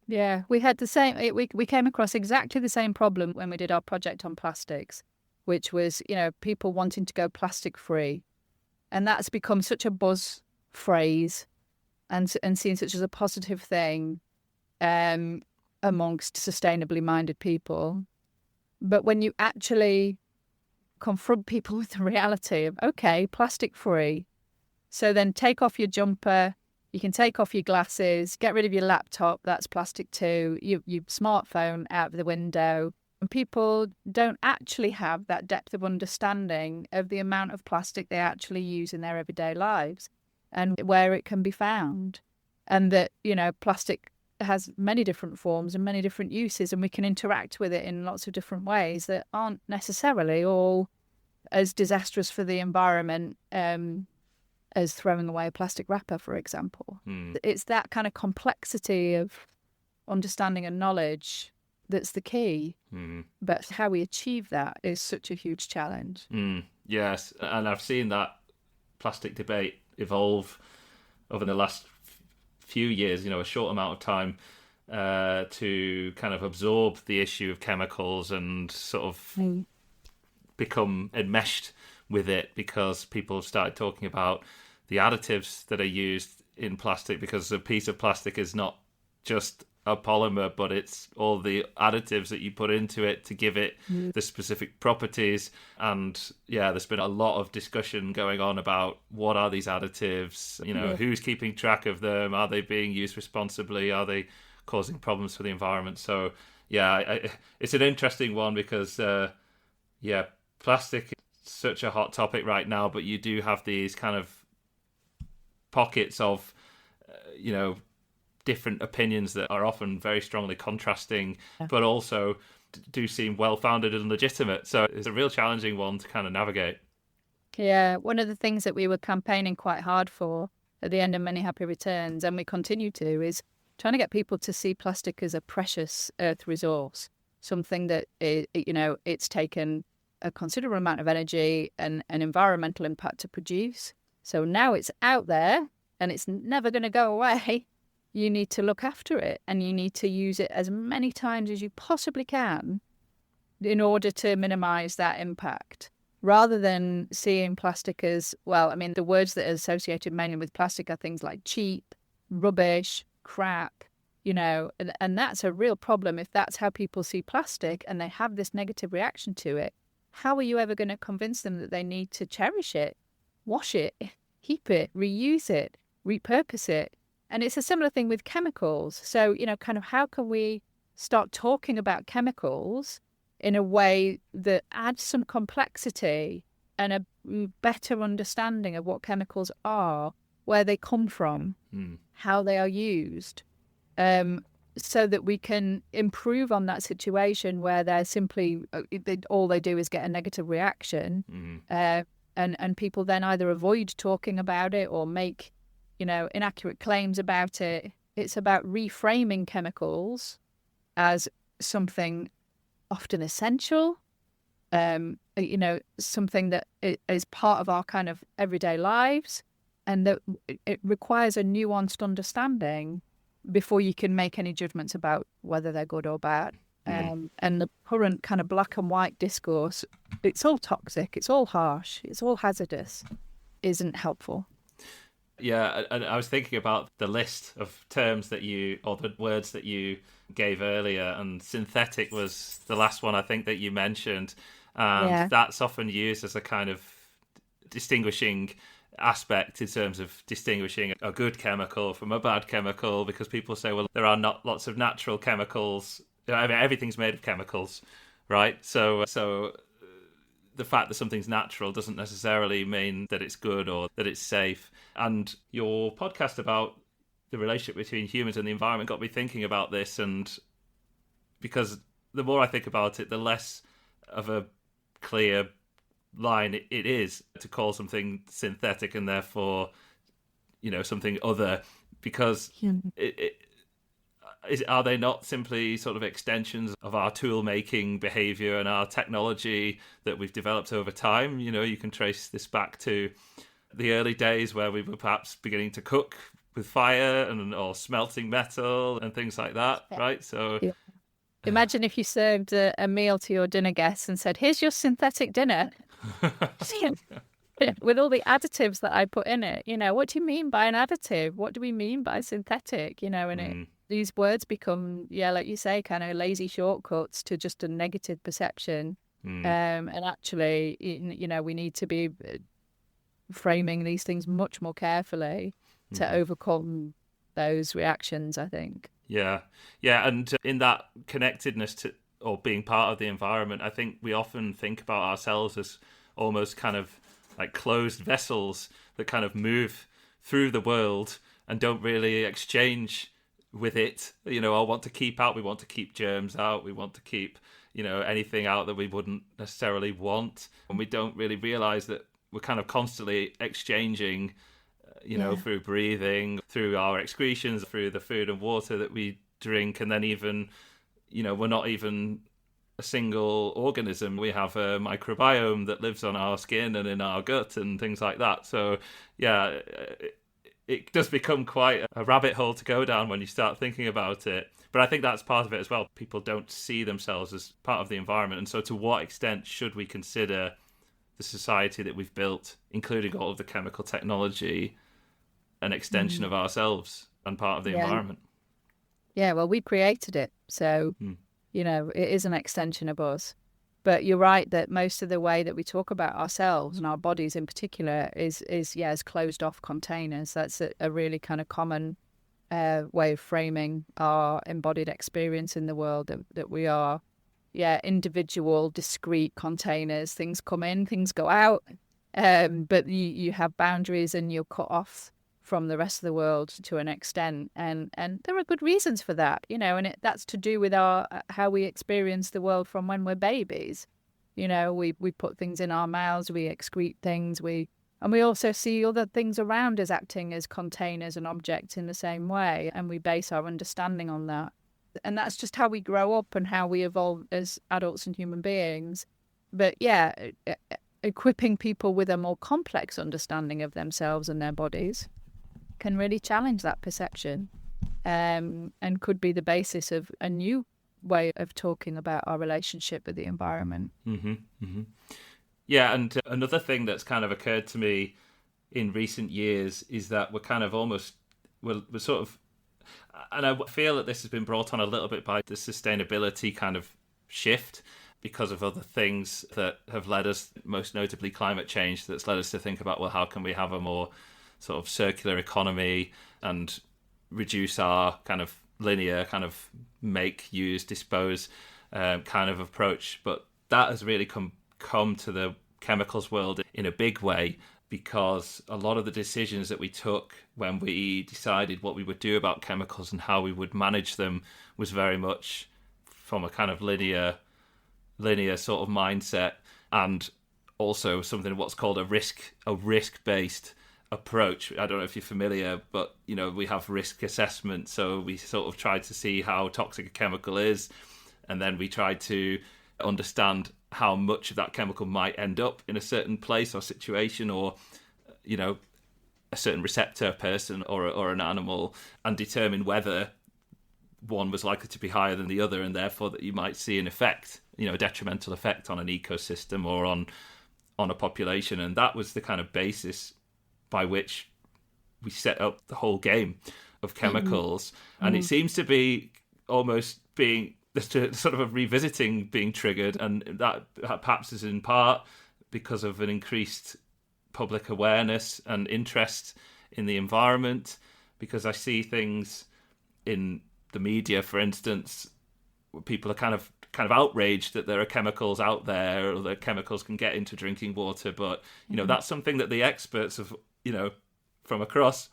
Yeah, we had the same. We came across exactly the same problem when we did our project on plastics, which was people wanting to go plastic free, and that's become such a buzz phrase, and seen such as a positive thing amongst sustainably minded people. But when you actually confront people with the reality of, okay, plastic free, so then take off your jumper, you can take off your glasses, get rid of your laptop, that's plastic too, your smartphone out of the window. And people don't actually have that depth of understanding of the amount of plastic they actually use in their everyday lives and where it can be found. And that, plastic has many different forms and many different uses, and we can interact with it in lots of different ways that aren't necessarily all as disastrous for the environment as throwing away a plastic wrapper, for example. It's that kind of complexity of understanding and knowledge that's the key. But how we achieve that is such a huge challenge. Yes, and I've seen that plastic debate evolve over the last few years, a short amount of time, to kind of absorb the issue of chemicals and sort of become enmeshed with it, because people have started talking about the additives that are used in plastic, because a piece of plastic is not just a polymer, but it's all the additives that you put into it to give it the specific properties. And yeah, there's been a lot of discussion going on about what are these additives, who's keeping track of them, are they being used responsibly, are they causing problems for the environment. So yeah, it's an interesting one because plastic is such a hot topic right now, but you do have these kind of pockets of different opinions that are often very strongly contrasting, but also do seem well-founded and legitimate. So it's a real challenging one to kind of navigate. Yeah, one of the things that we were campaigning quite hard for at the end of Many Happy Returns, and we continue to, is trying to get people to see plastic as a precious earth resource, something that, it's taken a considerable amount of energy and an environmental impact to produce. So now it's out there and it's never going to go away. You need to look after it, and you need to use it as many times as you possibly can in order to minimize that impact, rather than seeing plastic as, well, I mean, the words that are associated mainly with plastic are things like cheap, rubbish, crap, and that's a real problem. If that's how people see plastic and they have this negative reaction to it, how are you ever going to convince them that they need to cherish it, wash it, keep it, reuse it, repurpose it? And it's a similar thing with chemicals. So, kind of how can we start talking about chemicals in a way that adds some complexity and a better understanding of what chemicals are, where they come from, how they are used, so that we can improve on that situation where they're simply, all they do is get a negative reaction, and people then either avoid talking about it or make inaccurate claims about it. It's about reframing chemicals as something often essential, something that is part of our kind of everyday lives, and that it requires a nuanced understanding before you can make any judgments about whether they're good or bad. And the current kind of black and white discourse, it's all toxic, it's all harsh, it's all hazardous, isn't helpful. Yeah, and I was thinking about the list of terms that or the words that you gave earlier, and synthetic was the last one I think that you mentioned. And that's often used as a kind of distinguishing aspect in terms of distinguishing a good chemical from a bad chemical, because people say, well, there are not lots of natural chemicals. I mean, everything's made of chemicals, right? So the fact that something's natural doesn't necessarily mean that it's good or that it's safe. And your podcast about the relationship between humans and the environment got me thinking about this, and because the more I think about it, the less of a clear line it is to call something synthetic and therefore, something other, because are they not simply sort of extensions of our tool-making behaviour and our technology that we've developed over time? You can trace this back to the early days where we were perhaps beginning to cook with fire or smelting metal and things like that, right? So imagine if you served a meal to your dinner guests and said, here's your synthetic dinner with all the additives that I put in it. What do you mean by an additive? What do we mean by synthetic? These words become, like you say, kind of lazy shortcuts to just a negative perception. And actually, we need to be framing these things much more carefully to overcome those reactions, I think. Yeah. And in that connectedness to, or being part of the environment, I think we often think about ourselves as almost kind of like closed vessels that kind of move through the world and don't really exchange with it, or want to keep out. We want to keep germs out. We want to keep, anything out that we wouldn't necessarily want. And we don't really realize that we're kind of constantly exchanging, through breathing, through our excretions, through the food and water that we drink. And then even, we're not even a single organism. We have a microbiome that lives on our skin and in our gut and things like that. So, it does become quite a rabbit hole to go down when you start thinking about it. But I think that's part of it as well. People don't see themselves as part of the environment. And so to what extent should we consider the society that we've built, including all of the chemical technology, an extension of ourselves and part of the environment? Yeah, well, we created it. So, it is an extension of us. But you're right that most of the way that we talk about ourselves and our bodies in particular is as closed off containers. That's a really kind of common way of framing our embodied experience in the world, that we are, individual, discrete containers. Things come in, things go out, but you have boundaries and you're cut off from the rest of the world to an extent, and there are good reasons for that, and that's to do with our how we experience the world from when we're babies. We put things in our mouths, we excrete things, and we also see other things around us acting as containers and objects in the same way, and we base our understanding on that. And that's just how we grow up and how we evolve as adults and human beings. But equipping people with a more complex understanding of themselves and their bodies can really challenge that perception, and could be the basis of a new way of talking about our relationship with the environment. Mm-hmm, mm-hmm. Yeah, and another thing that's kind of occurred to me in recent years is that we're kind of we're sort of, and I feel that this has been brought on a little bit by the sustainability kind of shift because of other things that have led us, most notably climate change, that's led us to think about, well, how can we have a more sort of circular economy and reduce our kind of linear kind of make, use, dispose kind of approach. But that has really come to the chemicals world in a big way, because a lot of the decisions that we took when we decided what we would do about chemicals and how we would manage them was very much from a kind of linear sort of mindset, and also something what's called a risk-based approach. I don't know if you're familiar, but we have risk assessment, so we sort of tried to see how toxic a chemical is, and then we tried to understand how much of that chemical might end up in a certain place or situation, or a certain receptor person or an animal, and determine whether one was likely to be higher than the other, and therefore that you might see an effect, a detrimental effect on an ecosystem or on a population. And that was the kind of basis by which we set up the whole game of chemicals. Mm-hmm. And it seems to be almost being sort of a revisiting being triggered, and that perhaps is in part because of an increased public awareness and interest in the environment, because I see things in the media, for instance, where people are kind of outraged that there are chemicals out there, or that chemicals can get into drinking water, but that's something that the experts have, from across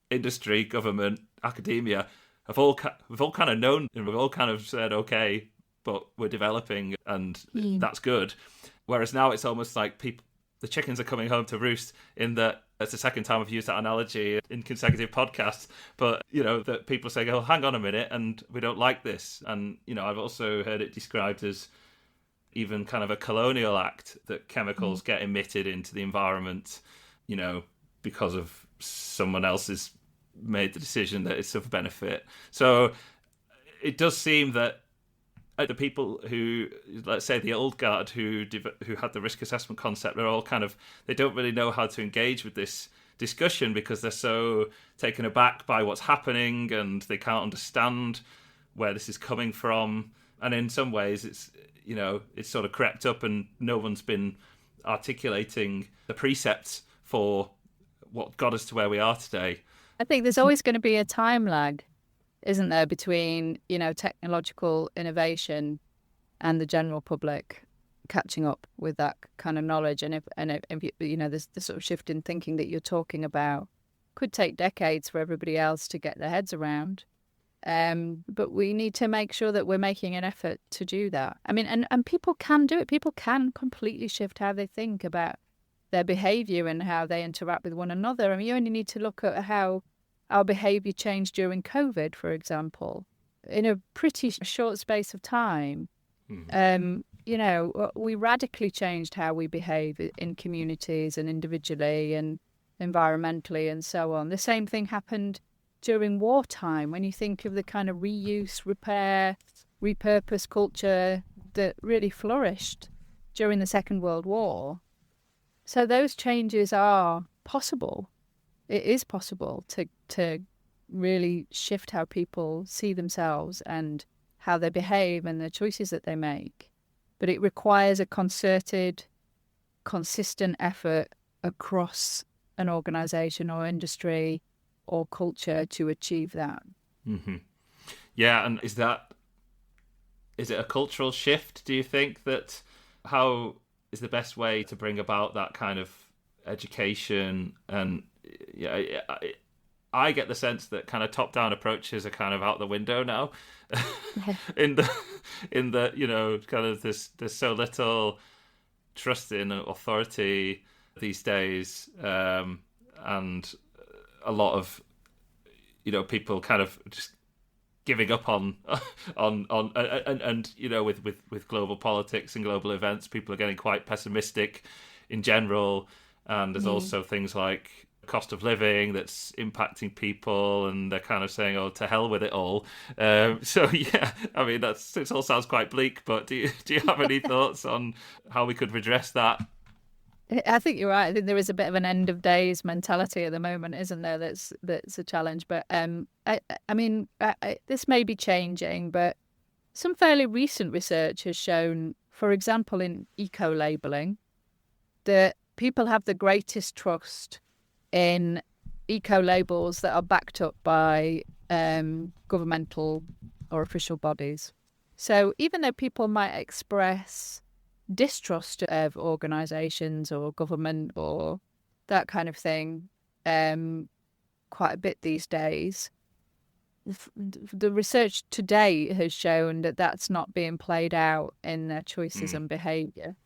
industry, government, academia, we've all kind of known, and we've all kind of said, okay, but we're developing, and that's good. Whereas now it's almost like the chickens are coming home to roost, in that it's the second time I've used that analogy in consecutive podcasts, but, that people say, oh, hang on a minute, and we don't like this. And, I've also heard it described as even kind of a colonial act, that chemicals get emitted into the environment, because of someone else's made the decision that it's of benefit. So it does seem that the people who, let's say the old guard who had the risk assessment concept, are all they don't really know how to engage with this discussion, because they're so taken aback by what's happening, and they can't understand where this is coming from. And in some ways it's sort of crept up, and no one's been articulating the precepts for what got us to where we are today. I think there's always going to be a time lag, isn't there, between, technological innovation and the general public catching up with that kind of knowledge. And if there's the sort of shift in thinking that you're talking about, could take decades for everybody else to get their heads around. But we need to make sure that we're making an effort to do that. I mean, and people can do it. People can completely shift how they think about their behaviour and how they interact with one another. I mean, you only need to look at how our behaviour changed during COVID, for example, in a pretty short space of time. We radically changed how we behave in communities and individually and environmentally and so on. The same thing happened during wartime, when you think of the kind of reuse, repair, repurpose culture that really flourished during the Second World War. So those changes are possible. It is possible to really shift how people see themselves and how they behave and the choices that they make. But it requires a concerted, consistent effort across an organisation or industry or culture to achieve that. Mm-hmm. Yeah, and is it a cultural shift, do you think? That how is the best way to bring about that kind of education? And yeah, I get the sense that kind of top-down approaches are kind of out the window now. in the kind of there's so little trust in authority these days, and a lot of people kind of just giving up on and with global politics and global events, people are getting quite pessimistic in general, and there's also things like cost of living that's impacting people, and they're kind of saying, oh, to hell with it all. So yeah, I mean, it all sounds quite bleak, but do you have any thoughts on how we could redress that? I think you're right. I think there is a bit of an end of days mentality at the moment, isn't there? That's a challenge. But I mean, this may be changing, but some fairly recent research has shown, for example, in eco-labeling, that people have the greatest trust in eco-labels that are backed up by governmental or official bodies. So even though people might express distrust of organisations or government or that kind of thing quite a bit these days, the research today has shown that that's not being played out in their choices and behaviour.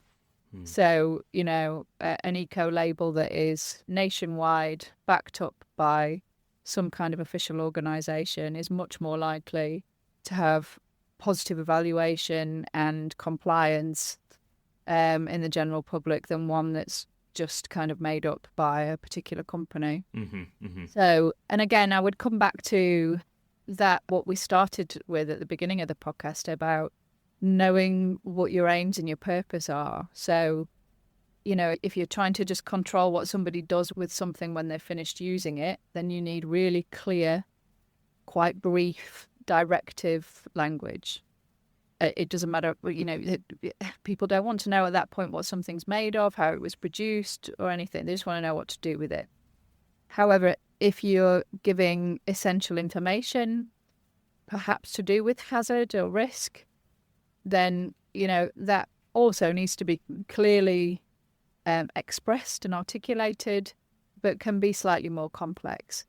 So, an eco-label that is nationwide, backed up by some kind of official organisation, is much more likely to have positive evaluation and compliance in the general public than one that's just kind of made up by a particular company. So, and again, I would come back to that, what we started with at the beginning of the podcast about knowing what your aims and your purpose are. So, if you're trying to just control what somebody does with something when they're finished using it, then you need really clear, quite brief, directive language. It doesn't matter, people don't want to know at that point what something's made of, how it was produced or anything. They just want to know what to do with it. However, if you're giving essential information, perhaps to do with hazard or risk, then, that also needs to be clearly expressed and articulated, but can be slightly more complex.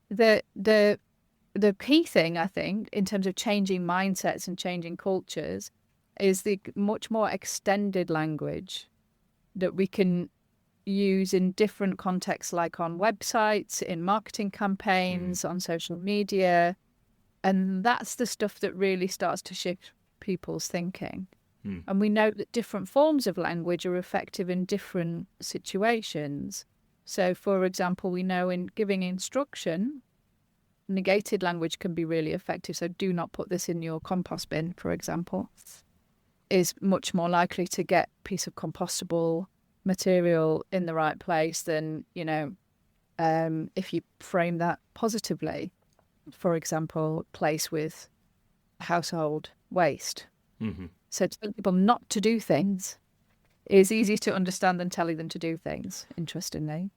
The key thing, I think, in terms of changing mindsets and changing cultures is the much more extended language that we can use in different contexts, like on websites, in marketing campaigns, on social media. And that's the stuff that really starts to shift people's thinking. And we know that different forms of language are effective in different situations. So, for example, we know in giving instruction, negated language can be really effective. So do not put this in your compost bin, for example, is much more likely to get a piece of compostable material in the right place than, if you frame that positively. For example, place with household waste. So telling people not to do things is easier to understand than telling them to do things, interestingly.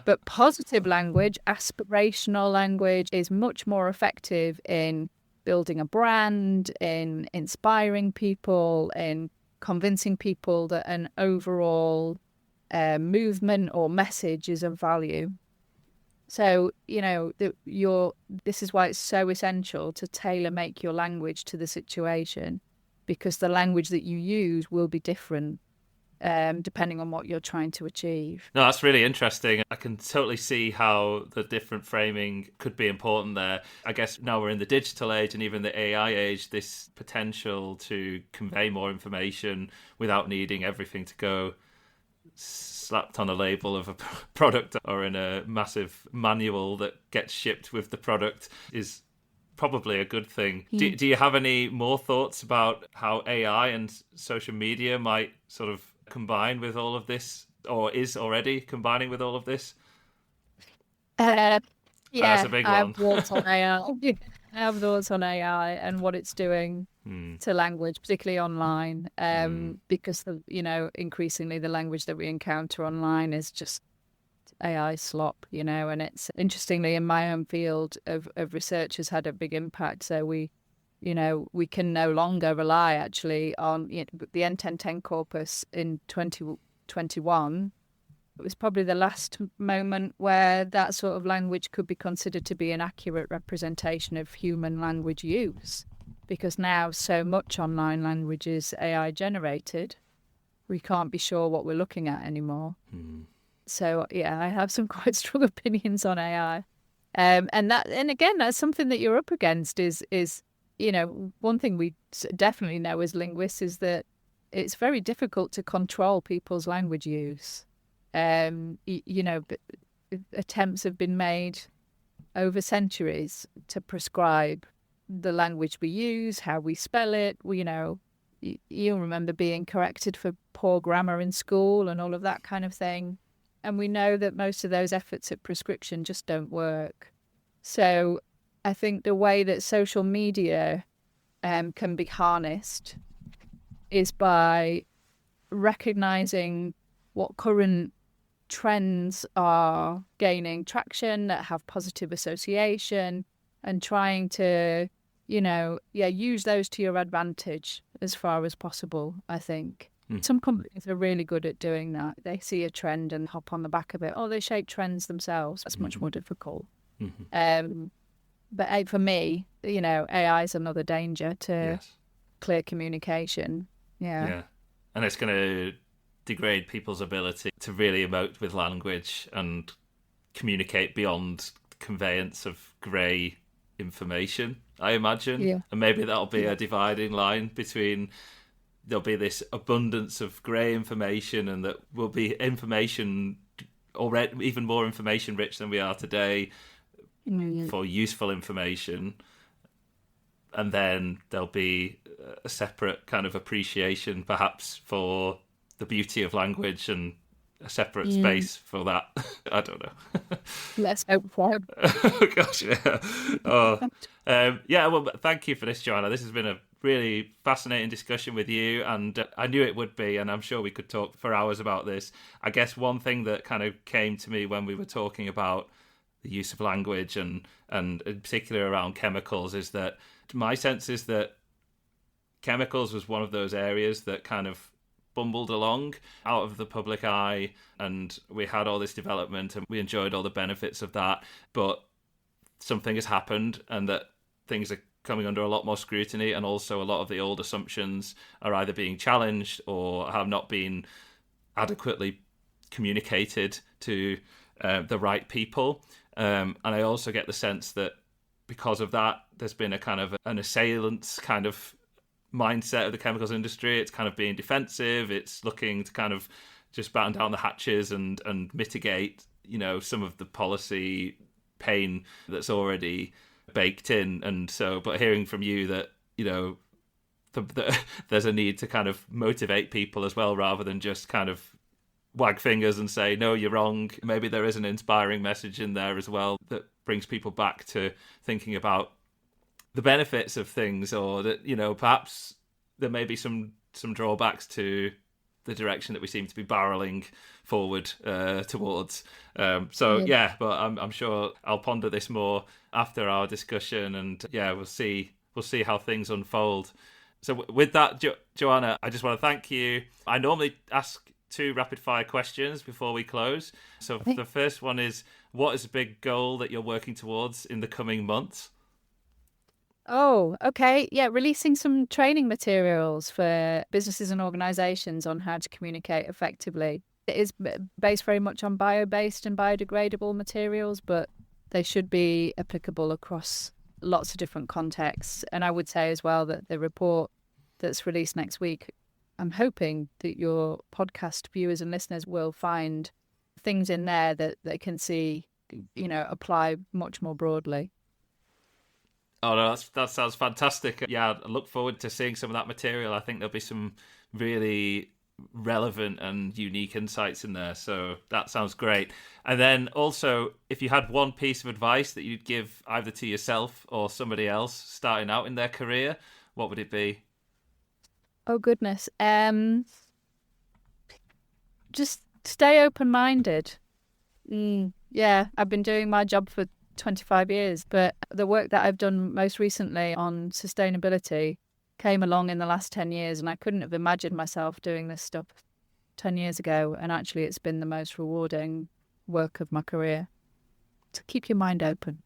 But positive language, aspirational language, is much more effective in building a brand, in inspiring people, in convincing people that an overall movement or message is of value. So, this is why it's so essential to tailor make your language to the situation, because the language that you use will be different depending on what you're trying to achieve. No, that's really interesting. I can totally see how the different framing could be important there. I guess now we're in the digital age and even the AI age, this potential to convey more information without needing everything to go slapped on a label of a product or in a massive manual that gets shipped with the product is probably a good thing. Do you have any more thoughts about how AI and social media might sort of combine with all of this, or is already combining with all of this? That's a big I one. have thoughts on AI. I have thoughts on AI and what it's doing to language, particularly online, because increasingly the language that we encounter online is just AI slop, and it's interestingly in my own field of research has had a big impact. So we can no longer rely actually on the N1010 corpus in 2021. It was probably the last moment where that sort of language could be considered to be an accurate representation of human language use, because now so much online language is AI generated, we can't be sure what we're looking at anymore. So yeah, I have some quite strong opinions on AI, and again, that's something that you're up against. Is one thing we definitely know as linguists is that it's very difficult to control people's language use. But attempts have been made over centuries to prescribe the language we use, how we spell it. You'll remember being corrected for poor grammar in school and all of that kind of thing. And we know that most of those efforts at prescription just don't work. So I think the way that social media can be harnessed is by recognizing what current trends are gaining traction that have positive association, and trying to, use those to your advantage as far as possible, I think. Some companies are really good at doing that. They see a trend and hop on the back of it. They shape trends themselves. That's much more difficult. But for me, AI is another danger to clear communication. Yeah. And it's going to degrade people's ability to really emote with language and communicate beyond conveyance of grey information, I imagine. Yeah. And maybe that'll be a dividing line between, there'll be this abundance of grey information, and that will be information, already even more information rich than we are today, for useful information. And then there'll be a separate kind of appreciation perhaps for the beauty of language, and a separate space for that. I don't know. Let's hope for it. Oh gosh, yeah. Well, thank you for this, Joanna. This has been a really fascinating discussion with you, and I knew it would be, and I'm sure we could talk for hours about this. I guess one thing that kind of came to me when we were talking about the use of language and in particular around chemicals is that my sense is that chemicals was one of those areas that kind of bumbled along out of the public eye, and we had all this development and we enjoyed all the benefits of that, but something has happened, and that things are coming under a lot more scrutiny, and also a lot of the old assumptions are either being challenged or have not been adequately communicated to the right people. And I also get the sense that because of that, there's been a kind of an assailant's kind of mindset of the chemicals industry. It's kind of being defensive. It's looking to kind of just batten down the hatches and mitigate, some of the policy pain that's already baked in. And so, but hearing from you that, there's a need to kind of motivate people as well, rather than just kind of wag fingers and say, no, you're wrong. Maybe there is an inspiring message in there as well that brings people back to thinking about the benefits of things, or that, perhaps there may be some drawbacks to the direction that we seem to be barreling forward towards. But I'm sure I'll ponder this more after our discussion, and we'll see how things unfold. So with that, Joanna, I just want to thank you. I normally ask 2 rapid fire questions before we close. So the first one is, what is a big goal that you're working towards in the coming months? Oh, okay. Yeah, releasing some training materials for businesses and organizations on how to communicate effectively. It is based very much on bio-based and biodegradable materials, but they should be applicable across lots of different contexts. And I would say as well that the report that's released next week, I'm hoping that your podcast viewers and listeners will find things in there that they can see, apply much more broadly. Oh, no, that sounds fantastic. Yeah, I look forward to seeing some of that material. I think there'll be some really relevant and unique insights in there. So that sounds great. And then also, if you had one piece of advice that you'd give either to yourself or somebody else starting out in their career, what would it be? Oh, goodness. Just stay open-minded. Yeah, I've been doing my job for 25 years, but the work that I've done most recently on sustainability came along in the last 10 years, and I couldn't have imagined myself doing this stuff 10 years ago. And actually, it's been the most rewarding work of my career. So keep your mind open.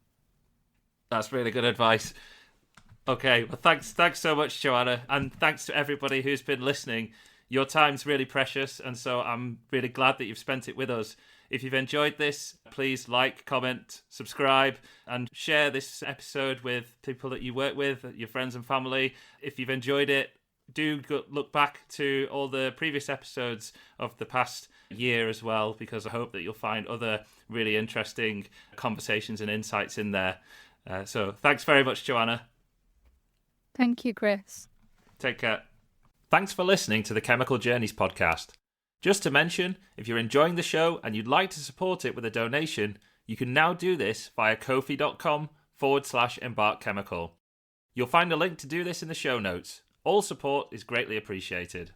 That's really good advice. Okay, well, thanks so much, Joanna, and thanks to everybody who's been listening. Your time's really precious, and so I'm really glad that you've spent it with us. If you've enjoyed this, please like, comment, subscribe, and share this episode with people that you work with, your friends and family. If you've enjoyed it, do look back to all the previous episodes of the past year as well, because I hope that you'll find other really interesting conversations and insights in there. So thanks very much, Joanna. Thank you, Chris. Take care. Thanks for listening to the Chemical Journeys podcast. Just to mention, if you're enjoying the show and you'd like to support it with a donation, you can now do this via ko-fi.com/embarkchemical. You'll find a link to do this in the show notes. All support is greatly appreciated.